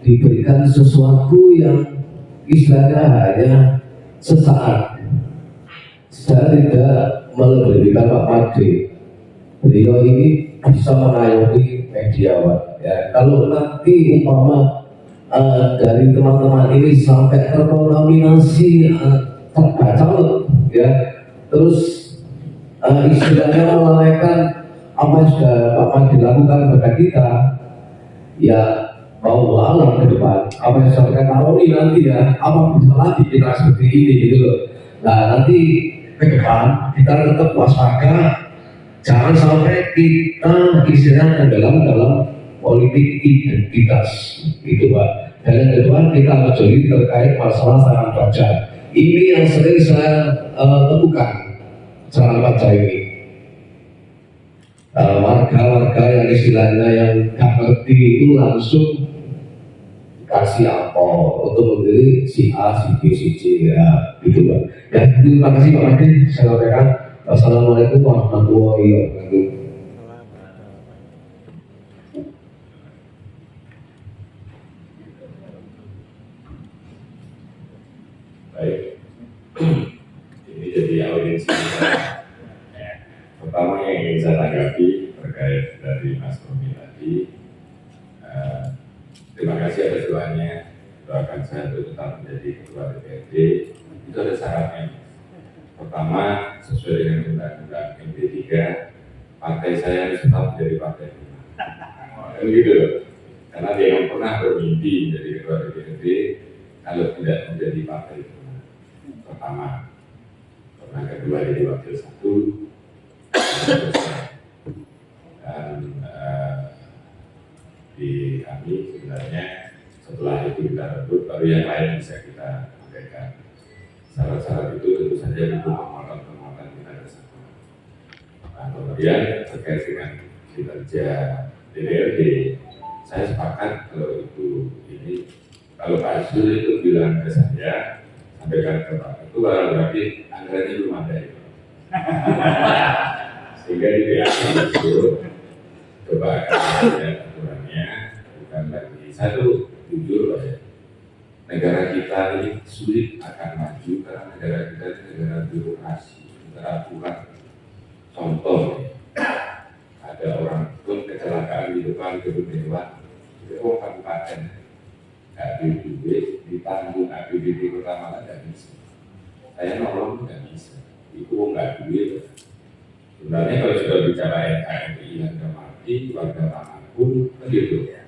diberikan sesuatu yang istilahnya hanya sesaat. Saya tidak melebih-lebihkan Pak Made. Beliau ini bisa mengayomi media Pak. Ya, kalau nanti umpama dari teman-teman ini sampai terkontaminasi terbaca ya, terus istilahnya melalaikan apa yang sudah Pak Made lakukan kepada kita, ya mau alam ke depan apa yang disampaikan Karoli nanti ya, apa bisa lagi kita seperti ini gitu loh. Nah nanti ke depan kita tetap waspada, jangan sampai kita istilahnya dalam politik identitas gitu Pak. Dan yang kedua kita harus jeli terkait masalah serangan baca. Ini yang sering saya temukan cara baca ini. Warga-warga yang istilahnya yang nggak ngerti itu langsung kasih ampau untuk membeli si A, si B, si C, ya gitu Pak. Ya, terima kasih Pak Madi. Saya sampaikan. Wassalamualaikum warahmatullahi wabarakatuh. Baik, ini jadi audiensi kita. Ya. Pertama yang ingin saya tanggapi terkait dari Mas Romi tadi, terima kasih atas doanya. Doakan saya untuk tetap menjadi ketua DPRD. Itu ada syaratnya. Pertama, sesuai dengan undang-undang MP3, partai saya harus tetap menjadi partai prima. Kan gitu loh. Karena dia yang pernah bermimpi menjadi ketua DPRD, kalau tidak menjadi partai prima. Pertama, pernah kedua jadi wakil satu, dan di kami sebenarnya setelah itu kita rebut, baru yang lain bisa kita sampaikan. Syarat-syarat itu tentu saja butuh penguatan kita bersama. Nah, kemudian terkait dengan kinerja DPRD, saya sepakat kalau itu ini, kalau Pak Zul itu bilang ke saya, sampaikan ke Pak itu berarti anggarannya belum ada itu. Sehingga di PHK itu coba ada aturannya, bukan lagi satu jujur Pak ya. Negara kita ini sulit akan maju karena negara kita ini negara birokrasi, negara aturan. Contoh, ada orang pun kecelakaan di depan gedung dewan, itu kabupaten, nggak duit, ditanggung APBD Kota Malang nggak bisa. Saya nolong nggak bisa, itu nggak duit. Sebenarnya kalau sudah bicara NKRI harga mati, warga manapun, begitu. Ya.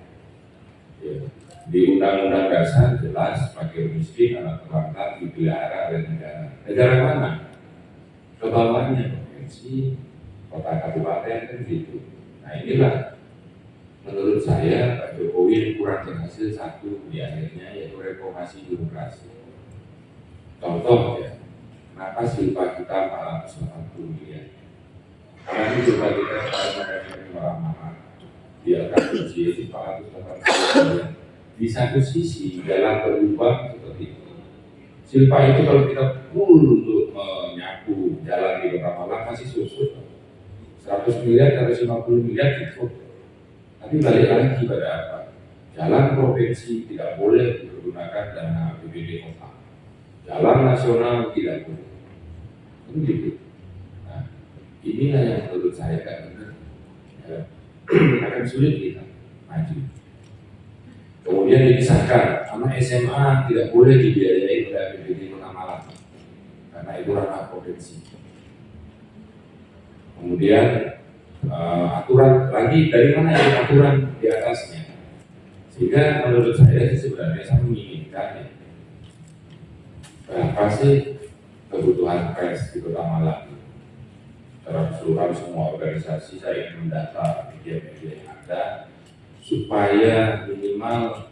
Di Undang-Undang Dasar jelas fakir miskin anak terlantar dipelihara oleh negara. Negara mana? Ke bawahnya provinsi, kota kabupaten kan gitu. Nah inilah menurut saya Pak Jokowi yang kurang berhasil satu di akhirnya yaitu reformasi birokrasi. Contoh ya, kenapa silpa kita 480 miliar? Karena ini silpa kita sekarang marah-marah di LKPJ 480 miliar. Di satu sisi dalam berubah seperti itu. Silpa itu kalau kita full untuk menyapu jalan di Kota Malang masih susut. 100 miliar, 150 miliar cukup. Tapi balik lagi pada apa? Jalan provinsi tidak boleh digunakan dana APBD kota. Jalan nasional tidak boleh. Itu gitu. Nah, inilah yang menurut saya tidak benar. Ya, akan sulit kita maju. Kemudian dipisahkan, karena SMA tidak boleh dibiayai oleh APBD Kota Malang karena itu ranah provinsi. Kemudian aturan lagi dari mana ya aturan di atasnya, sehingga menurut saya sebenarnya saya menginginkan ya, berapa sih kebutuhan pers di Kota Malang secara keseluruhan semua organisasi. Saya ingin mendata media-media yang ada supaya minimal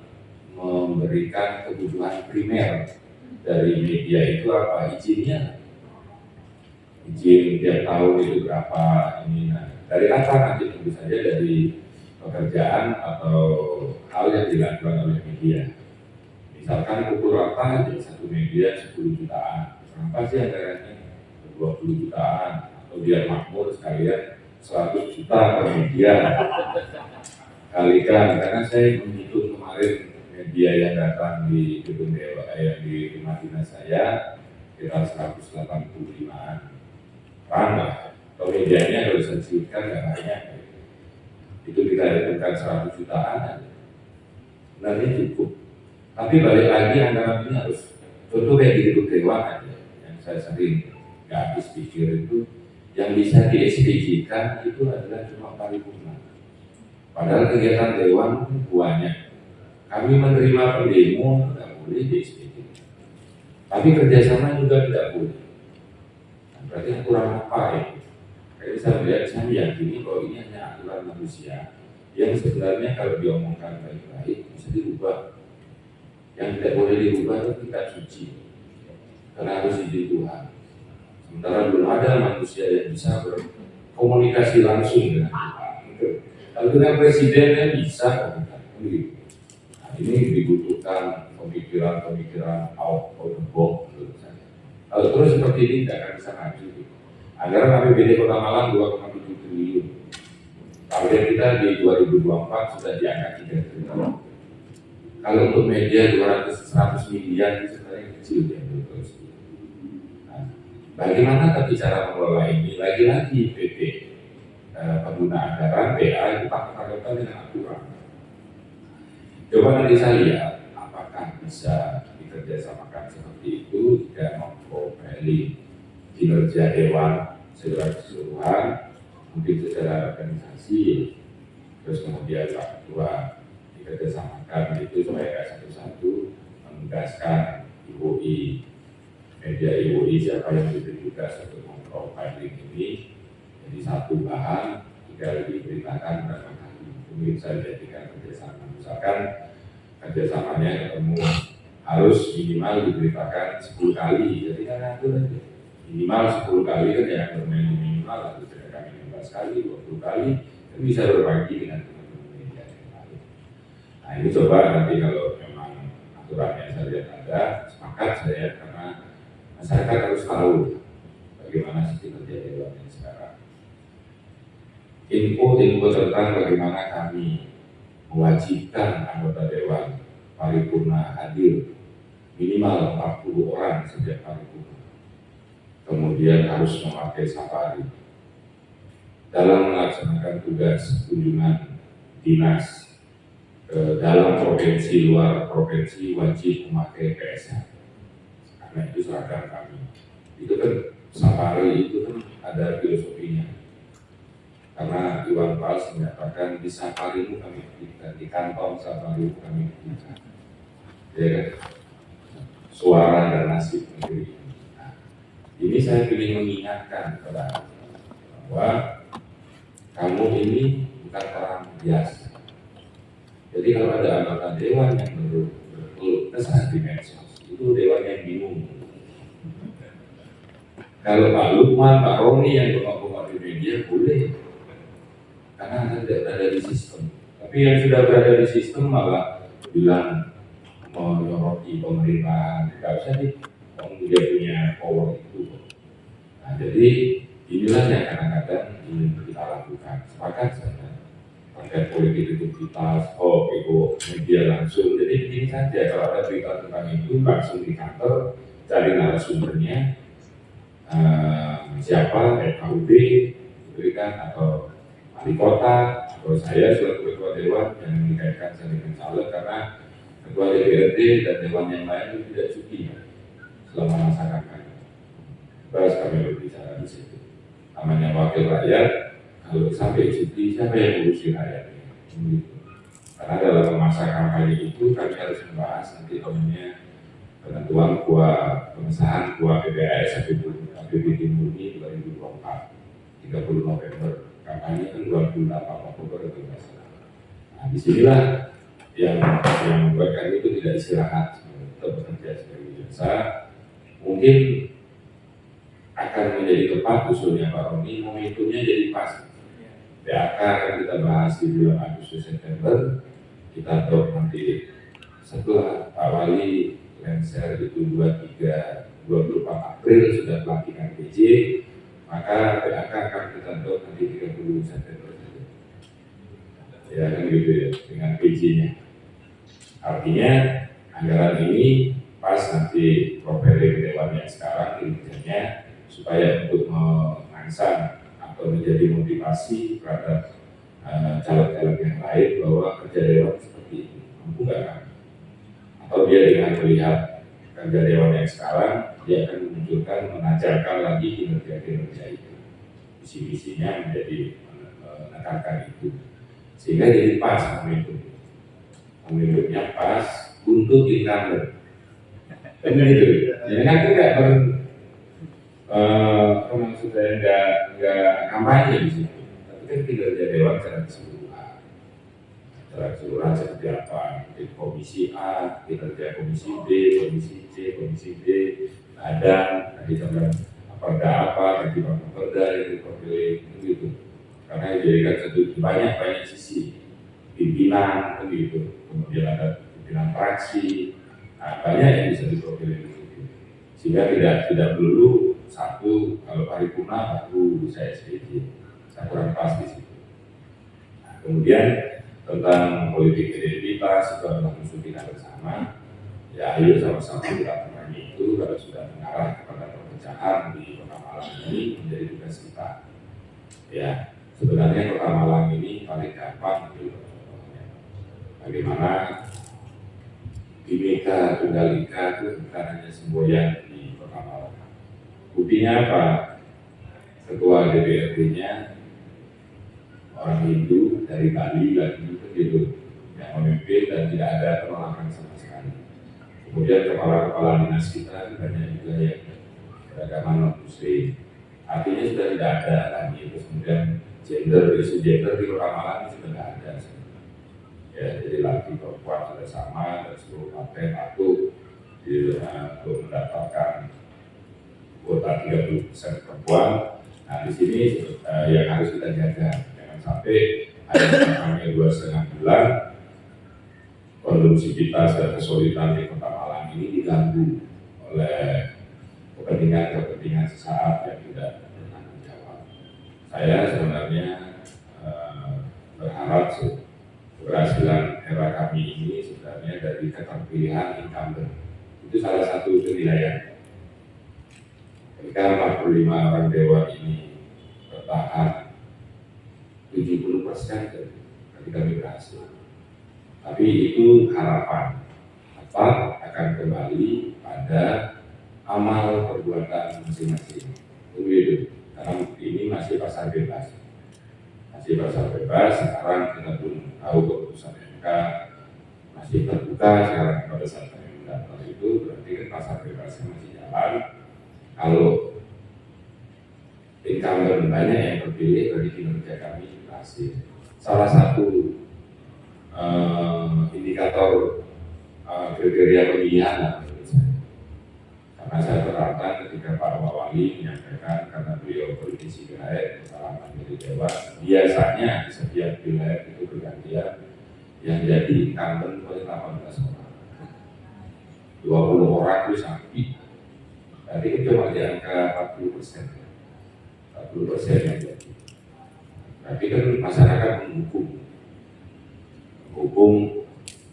memberikan kebutuhan primer dari media itu apa izinnya, izin tiap tahun itu berapa ini. Nah, dari apa nanti tentu saja dari pekerjaan atau hal yang dilakukan oleh media. Misalkan ukur rata jadi satu media 10 jutaan, berapa sih anggarannya? 20 jutaan, atau biar makmur sekalian 100 juta per media. Kalikan, karena saya menghitung kemarin media yang datang di gedung dewa di rumah dinas saya sekitar 185-an orang lah. Kalau medianya kalau saya sebutkan nggak banyak, itu kita hitungkan 100 jutaan, sebenarnya cukup. Tapi balik lagi anggaran ini harus contoh kayak di gedung dewan aja, yang saya sering nggak habis pikir itu, yang bisa di-SPJ-kan itu adalah cuma paripurna. Padahal kegiatan dewan banyak. Kami menerima pendemo tidak boleh di SPJ. Tapi kerjasama juga tidak boleh. Nah, berarti aturan apa ya? Jadi saya melihat, saya meyakini bahwa ini hanya aturan manusia yang sebenarnya kalau diomongkan baik-baik bisa dirubah. Yang tidak boleh dirubah itu kita suci. karena harus izin Tuhan. Sementara belum ada manusia yang bisa berkomunikasi langsung dengan Tuhan. Kalau dengan presidennya bisa komunikasi. Nah, ini dibutuhkan pemikiran-pemikiran out of the box menurut saya. Kalau terus seperti ini tidak akan bisa maju. Anggaran APBD Kota Malang 2,7 triliun. Target kita di 2024 sudah di angka 3 triliun. Kalau untuk media 100 miliar itu sebenarnya kecil ya. Nah, bagaimana tapi cara mengelola ini? Lagi-lagi PT pengguna anggaran PA itu pakai dengan aturan. Coba nanti saya lihat apakah bisa dikerjasamakan seperti itu jika memprofiling kinerja dewan secara keseluruhan, mungkin secara organisasi, terus kemudian Pak Ketua dikerjasamakan itu supaya satu-satu menugaskan IWI, media IWI siapa yang diberi tugas untuk memprofiling ini, jadi satu bahan tinggal diberitakan berapa kali. Mungkin saya jadikan kerjasama, misalkan kerjasamanya ketemu harus minimal diberitakan 10 kali, jadi kan atur aja minimal 10 kali kan yang bermain minimal atau tidak kami 15 kali, 20 kali kan bisa berbagi dengan teman-teman media yang lain. Nah ini coba nanti kalau memang aturannya saya lihat ada, sepakat saya karena masyarakat harus tahu bagaimana sih kinerja dewan yang sekarang. Info tentang bagaimana kami mewajibkan anggota dewan paripurna hadir minimal 40 orang setiap paripurna. Kemudian harus memakai safari dalam melaksanakan tugas kunjungan dinas ke dalam provinsi, luar provinsi wajib memakai PSH karena itu seragam kami. Itu kan safari itu kan ada filosofinya. Karena Iwan Fals menyatakan di safarimu kami berikan, di kantong safarimu kami berikan, ya kan? Suara dan nasib negeri. Nah, ini saya ingin mengingatkan kepada bahwa kamu ini bukan orang biasa. Jadi kalau ada anggota dewan yang berkeluh kesah di medsos, itu dewan yang bingung. Kalau Pak Lukman, Pak Roni yang bengok-bengok di media boleh. Karena Anda tidak berada di sistem. Tapi yang sudah berada di sistem malah bilang menyoroti pemerintahan, tidak usah nih, dia punya power itu. Nah, jadi inilah yang kadang-kadang ingin kita lakukan. Sepakat saya. Terkait politik identitas, itu media langsung. Jadi begini saja, kalau ada berita tentang itu langsung di kantor, cari narasumbernya, siapa, FKUD, berikan atau wali kota atau saya selaku ketua dewan yang dikaitkan dengan caleg karena ketua DPRD dan dewan yang lain itu tidak cuti selama masa kampanye. Terus kami berbicara di situ. Namanya wakil rakyat, kalau sampai cuti siapa yang ngurusi rakyat? Karena dalam masa kampanye itu kami harus membahas nanti namanya penentuan pengesahan PPAS APBD murni 2024 30 November. Kampanye kan 28 Oktober itu masalah. Nah, disinilah yang membuat kami itu tidak istirahat untuk bekerja sebagai biasa. Mungkin akan menjadi tepat usulnya Pak Roni, momentumnya jadi pas. PAK akan kita bahas di bulan Agustus September. Kita tahu nanti setelah Pak Wali Lengser itu 24 April sudah pelantikan PJ. Maka PAK akan kita tahu nanti 30 September saja. Ya kan gitu ya, dengan PJ-nya. Artinya anggaran ini pas nanti profiling dewan yang sekarang kinerjanya supaya untuk mengangsang atau menjadi motivasi terhadap caleg-caleg yang lain bahwa kerja dewan seperti ini mampu nggak kan? Atau dia dengan melihat kerja dewan yang sekarang dia akan memunculkan, menajarkan lagi kinerja-kinerja itu, visi-visinya menjadi menekankan itu, sehingga jadi pas momentumnya pas untuk incumbent. Benar itu. Jadi kan tidak maksud saya nggak kampanye di situ, tapi kan kinerja dewan secara keseluruhan. Secara keseluruhan seperti apa? Komisi A, kinerja komisi B, komisi C, komisi D. Nah ada tadi tentang perda apa, tadi perda yang dipilih gitu. Karena dijadikan satu banyak sisi pimpinan gitu, kemudian ada pimpinan fraksi, banyak yang bisa dipilih gitu. Sehingga tidak perlu satu, kalau paripurna baru bisa SPJ, saya kurang pas di situ. Nah, kemudian tentang politik identitas itu adalah musuh kita bersama. Ya ayo sama-sama kita menangani itu kalau sudah mengarah kepada perpecahan di Kota Malang ini menjadi tugas kita. Ya sebenarnya Kota Malang ini paling gampang gitu. Bagaimana Bhinneka Tunggal Ika itu bukan hanya semboyan di Kota Malang. Buktinya apa? Ketua DPRD-nya orang Hindu dari Bali lagi itu yang memimpin dan tidak ada penolakan sama sekali. Kemudian kepala-kepala dinas kita banyak juga yang beragama non-muslim. Artinya sudah tidak ada lagi. Terus kemudian isu gender di Kota Malang sudah tidak ada. Ya, jadi laki perempuan sudah sama dan seluruh partai patuh untuk mendapatkan kuota 30% perempuan. Nah di sini yang harus kita jaga, jangan sampai ada namanya 2,5 bulan kondusivitas dan kesulitan di Kota Malang ini diganggu oleh kepentingan sesaat yang tidak bertanggung jawab. Saya sebenarnya berharap keberhasilan era kami ini sebenarnya dari keterpilihan incumbent. Itu salah satu penilaian. Ketika 45 orang dewan ini bertahan 70% dari kami berhasil. Tapi itu harapan apa akan kembali pada amal perbuatan masing-masing. Begitu. Karena ini masih pasar bebas. Masih pasar bebas. Sekarang kita belum tahu keputusan MK masih terbuka. Sekarang pada saat kami mendaftar itu berarti kan pasar bebasnya masih jalan. Kalau incumbent banyak yang terpilih dari kinerja kami berhasil. Salah satu indikator kriteria pemilihan menurut saya. Karena saya berharap ketika Pak Wali menyampaikan karena beliau politisi wilayah pengalaman dari Dewas, biasanya di setiap wilayah itu bergantian yang jadi incumbent oleh 18 orang, 20 orang itu sampai. Tadi itu cuma di angka 40%, 40% yang jadi. Tapi kan masyarakat menghukum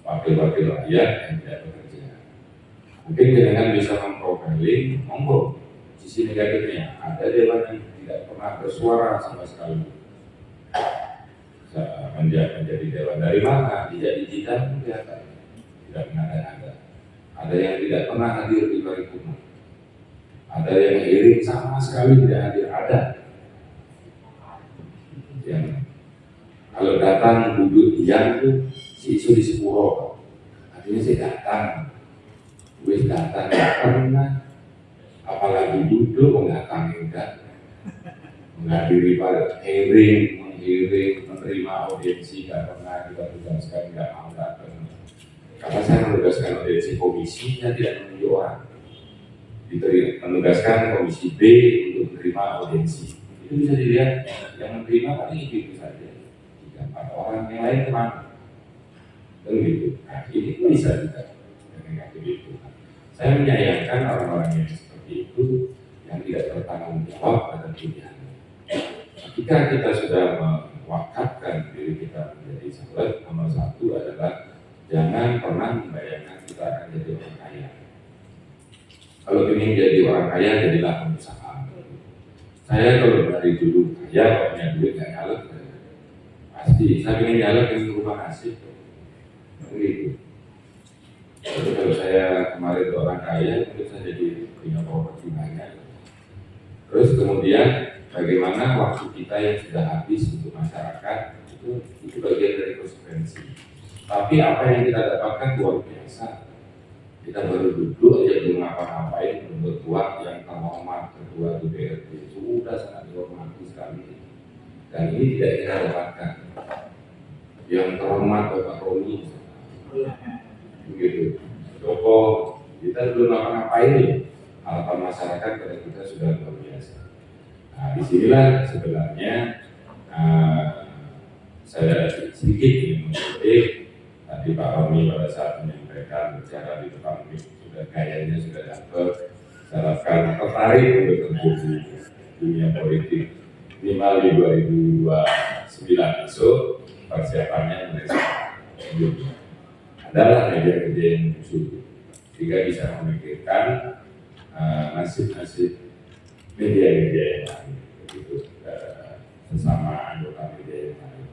wakil-wakil rakyat yang tidak bekerja. Mungkin dengan bisa memprofiling, monggo sisi negatifnya. Ada dewan yang tidak pernah bersuara sama sekali. Menjadi dewan dari mana? Tidak digital kelihatan. Tidak pernah ada. Ada yang tidak pernah hadir di paripurna. Ada yang hearing sama sekali tidak hadir. Ada. Yang kalau datang duduk diam itu si isu di sepuro. Artinya saya datang. Gue datang nggak pernah. Apalagi duduk datang enggak. Menghadiri pada hearing, menerima audiensi nggak pernah kita tugaskan, nggak mau datang. Karena saya menugaskan audiensi komisi, saya tidak menunjuk orang. Menugaskan komisi B untuk menerima audiensi. Itu bisa dilihat yang menerima paling itu saja. 3-4 orang yang lain kemana? Dan gitu. Nah, ini bisa juga dengan itu. Saya menyayangkan orang-orang yang seperti itu yang tidak bertanggung jawab pada pilihannya. Ketika kita sudah mewakafkan diri kita menjadi sahabat, nomor satu adalah jangan pernah membayangkan kita akan jadi orang kaya. Kalau ingin jadi orang kaya, jadilah pengusaha. Saya kalau dari dulu kaya, punya duit nggak nyalek, pasti saya ingin nyalek di rumah nasib. Begitu. Jadi kalau saya kemarin orang kaya, mungkin saya jadi punya properti banyak. Terus kemudian bagaimana waktu kita yang sudah habis untuk masyarakat itu bagian dari konsekuensi. Tapi apa yang kita dapatkan luar biasa. Kita baru duduk aja belum ngapa-ngapain untuk uang yang terhormat ketua DPRD itu sudah sangat dihormati sekali. Dan ini tidak kita dapatkan. Yang terhormat Bapak Roni, begitu. Joko kita belum ngapa-ngapain ya. harapan masyarakat pada kita sudah luar biasa. Nah, disinilah sebenarnya saya sedikit ingin mengutip tadi Pak Romi pada saat menyampaikan bicara di depan sudah kayaknya sudah dapat, saya harapkan tertarik untuk terjun di dunia politik minimal di 2029 besok. Persiapannya mulai sekarang adalah media-media yang muncul sehingga bisa memikirkan nasib-nasib media-media yang lain, begitu, sesama anggota media yang lain.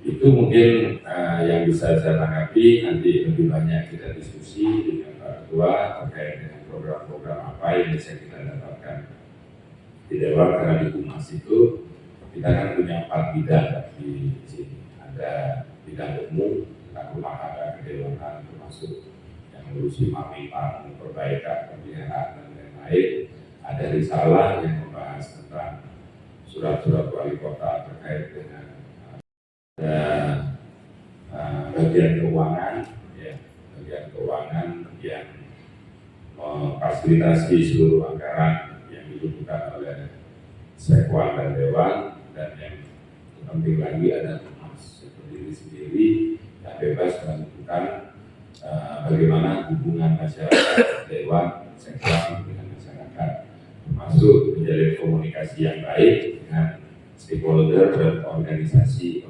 Itu mungkin yang bisa saya tanggapi. Nanti lebih banyak kita diskusi dengan Pak Ketua terkait dengan program-program apa yang bisa kita dapatkan di Dewan, karena di Humas itu kita kan punya 4 bidang di sini. Ada bidang umum, rumah tangga, kedewanan, termasuk yang mengurusi MAPIPA, perbaikan, pemeliharaan dan lain-lain. Ada risalah yang membahas tentang surat-surat wali kota terkait dengan bagian keuangan, ya, bagian keuangan yang memfasilitasi seluruh anggaran yang dibutuhkan oleh Sekwan dan Dewan, dan yang penting lagi ada Humas berdiri sendiri yang bebas menentukan bagaimana hubungan masyarakat Dewan, Sekwan dengan masyarakat, termasuk menjalin komunikasi yang baik dengan stakeholder dan organisasi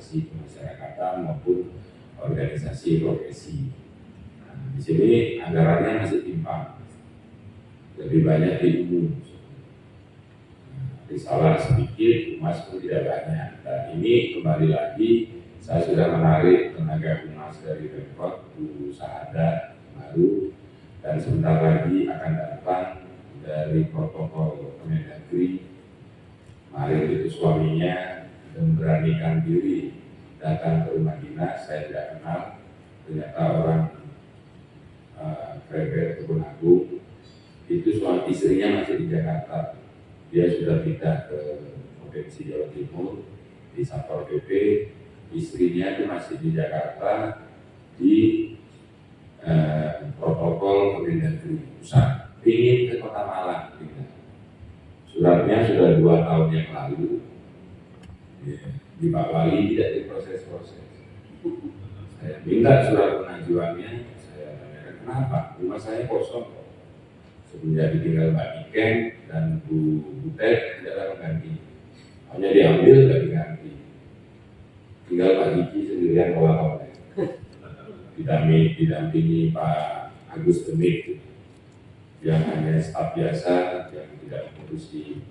kemasyarakatan maupun organisasi profesi. Nah, di sini anggarannya masih timpang, lebih banyak di umum. Risalah sedikit, Humas pun tidak banyak. Dan ini kembali lagi, saya sudah menarik tenaga Humas dari Pemkot, Bu Sahadat baru, dan sebentar lagi akan datang dari protokol Kemendagri. Kemarin itu suaminya memberanikan diri datang ke rumah dinas, saya tidak kenal, ternyata orang Krebet Kebun Agung. Itu suami istrinya masih di Jakarta. Dia sudah pindah ke Provinsi Jawa Timur di Satpol PP, istrinya itu masih di Jakarta di protokol Kemendagri pusat, ingin ke Kota Malang. Suratnya sudah 2 tahun yang lalu, di Pak Wali tidak diproses-proses. Saya minta surat pengajuannya, saya tanyakan kenapa, rumah saya kosong. Semenjak ditinggal Pak Niken dan Bu Butet tidak mengganti, hanya diambil dan diganti. Tinggal Pak Diki sendirian oleh didampingi Pak Agus Demik yang hanya staf biasa yang tidak mengurusi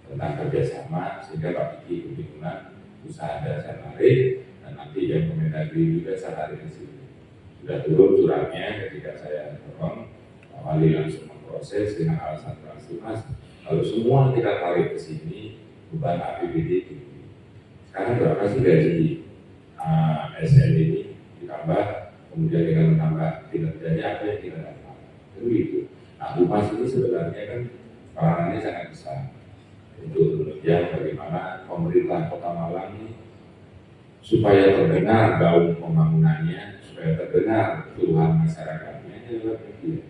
tentang kerjasama, sehingga Pak Diki kebingungan, usaha ada saya tarik, dan nanti yang Kemendagri juga saya tarik ke sini. Sudah turun suratnya, ketika saya dorong, Pak Wali langsung proses dengan alasan Mas, kalau semua kita tarik ke sini, beban APBD tinggi. Sekarang berapa sih gaji SN ini ditambah, kemudian dengan menambah kinerjanya apa yang kita dapat? Begitu. Nah, Humas ini sebenarnya kan peranannya sangat besar untuk menunjang bagaimana pemerintah Kota Malang ini supaya terdengar gaung pembangunannya, supaya terdengar keluhan masyarakatnya lewat media.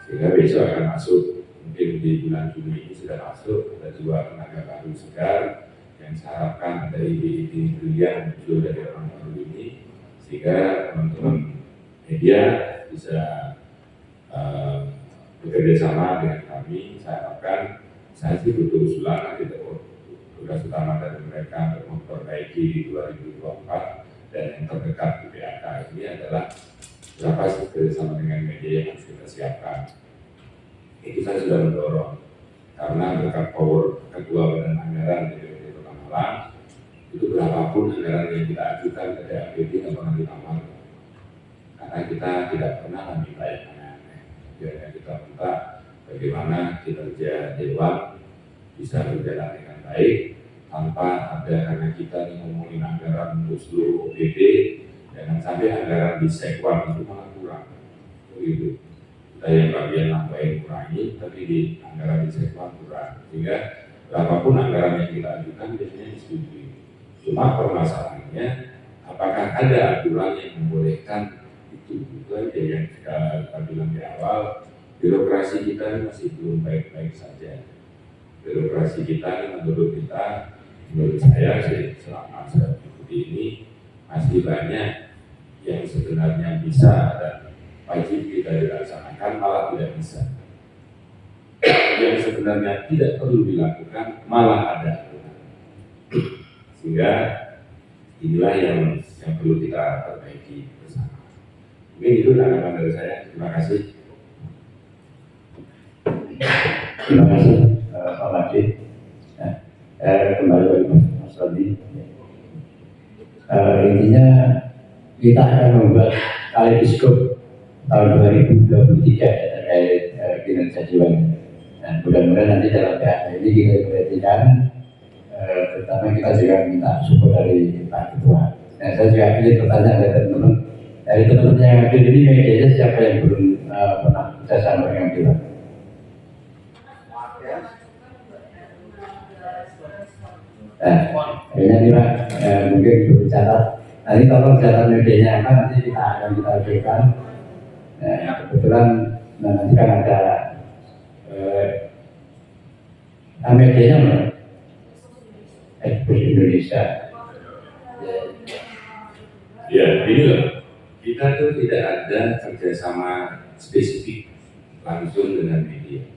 Sehingga besok akan masuk, mungkin di bulan Juni ini sudah masuk, ada 2 tenaga baru segar yang saya harapkan ada ide-ide brilian muncul dari orang baru ini, sehingga teman-teman media bisa bekerja sama dengan kami. Saya harapkan, saya sih butuh usulan nanti tugas utama dari mereka untuk memperbaiki di 2024, dan yang terdekat di PAK ini adalah berapa sih kerjasama dengan media yang harus kita siapkan. Itu saya sudah mendorong, karena berkat power Ketua Badan Anggaran DPRD Kota Malang, itu berapapun anggaran yang kita ajukan ke DAPD tidak pernah ditambah, karena kita tidak pernah meminta yang aneh-aneh. Biarnya kita minta bagaimana kinerja Dewan bisa berjalan dengan baik, tanpa ada, karena kita ngomongin anggaran untuk seluruh OPD, jangan sampai anggaran di Sekwan itu malah kurang. Begitu. Kita yang bagian nambahin kurangi, tapi di anggaran di Sekwan kurang. Sehingga berapapun anggaran yang kita ajukan biasanya disetujui. Cuma permasalahannya, apakah ada aturan yang membolehkan itu? Itu aja yang kita bilang di awal, birokrasi kita ini masih belum baik-baik saja. Birokrasi kita ini menurut saya sih selama saya mengikuti ini masih banyak yang sebenarnya bisa dan wajib kita dilaksanakan malah tidak bisa. Yang sebenarnya tidak perlu dilakukan malah ada. Sehingga inilah yang perlu kita perbaiki bersama. Mungkin itu tanggapan dari saya. Terima kasih. Terima kasih Pak Madi. Kembali ke Mas Rodi. Intinya kita akan membuat kaleidoskop tahun 2023 terkait kinerja Dewan. Dan mudah-mudahan nanti dalam PHK ini kita perhatikan, terutama kita juga minta support dari Pak Ketua. Nah, saya juga ingin bertanya dari teman-teman yang hadir ini, medianya siapa yang belum pernah kerjasama dengan Dewan? Kayaknya ini Pak, mungkin perlu catat. Nanti tolong catat medianya apa, nanti kita akan berikan. Kebetulan nanti kan ada medianya mana? Ekspos Indonesia. Ya, ini loh. Kita tuh tidak ada kerjasama spesifik langsung dengan media.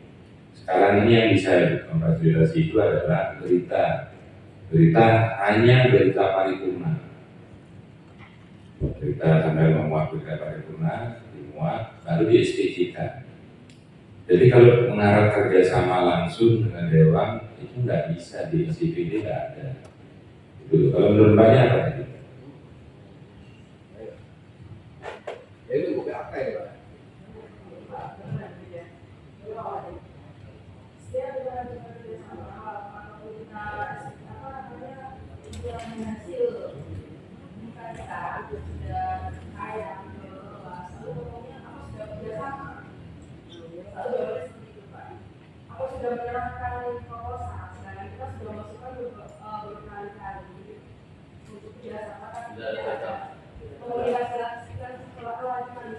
Sekarang ini yang bisa memfasilitasi itu adalah berita hanya berita paripurna. Berita sampai memuat berita paripurna, dimuat, baru di SPJ-kan. Jadi kalau mengharap kerjasama langsung dengan Dewan itu nggak bisa, di SPJ nggak ada. Itu kalau menurut banyak apa tadi? Itu bukan apa ya Pak? Aku sudah menyerahkan proposal, sekarang kita sudah masukkan berkali-kali untuk kerjasama komunikasikan setelah kewajiban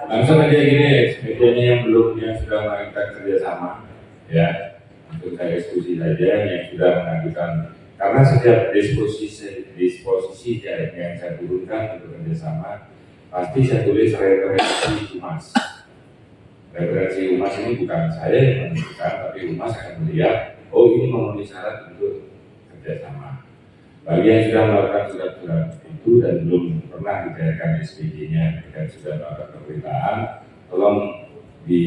Langsung aja gini, medianya yang sudah melakukan kerjasama, ya, untuk saya diskusi saja yang sudah mengajukan, karena setiap disposisi yang saya turunkan untuk kerjasama, pasti saya tulis referensi Humas. Referensi Humas ini bukan saya yang menentukan, tapi Humas akan melihat, oh ini memenuhi syarat untuk kerjasama. Bagi yang sudah melakukan surat-surat itu dan belum pernah dicairkan SPJ-nya dan sudah melakukan pemberitaan, tolong di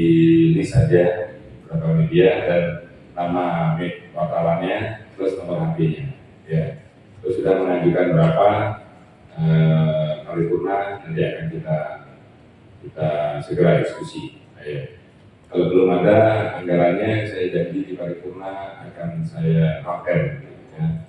list saja beberapa media dan nama wartawannya plus nomor HP-nya. Ya, terus sudah mengajukan berapa paripurna, nanti akan kita segera diskusi. Ya. Kalau belum ada anggarannya, saya janji di paripurna akan saya pakai. Ya.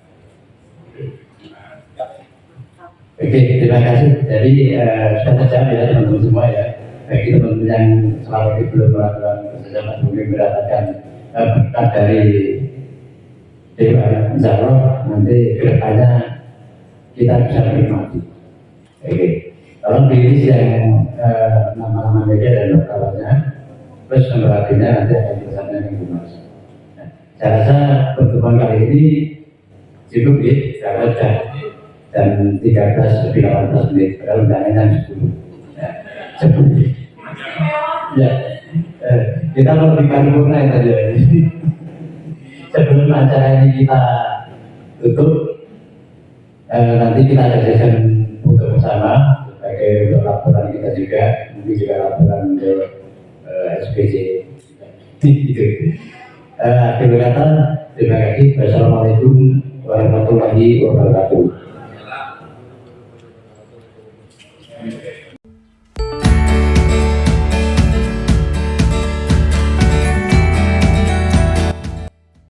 Oke, terima kasih. Jadi sudah terjawab ya teman-teman semua ya. Bagi teman-teman yang selama ini belum melakukan kerjasama, mungkin mendapatkan berkat dari Dewan, insya Allah nanti kedepannya kita bisa menikmati. Oke, tolong pilih yang nama-nama media dan lokalnya, terus nomor HP-nya nanti akan bersama dengan Humas. Nah, saya rasa pertemuan kali ini cukup ya, karena sudah jam 13 lebih 18 menit, padahal undangannya jam 10. Ya, kita mau di paripurna saja. Sebelum acara ini kita tutup, nanti kita ada sesi foto bersama sebagai untuk laporan kita juga, mungkin juga laporan untuk SPJ. Akhir kata, terima kasih. Wassalamualaikum warahmatullahi wabarakatuh.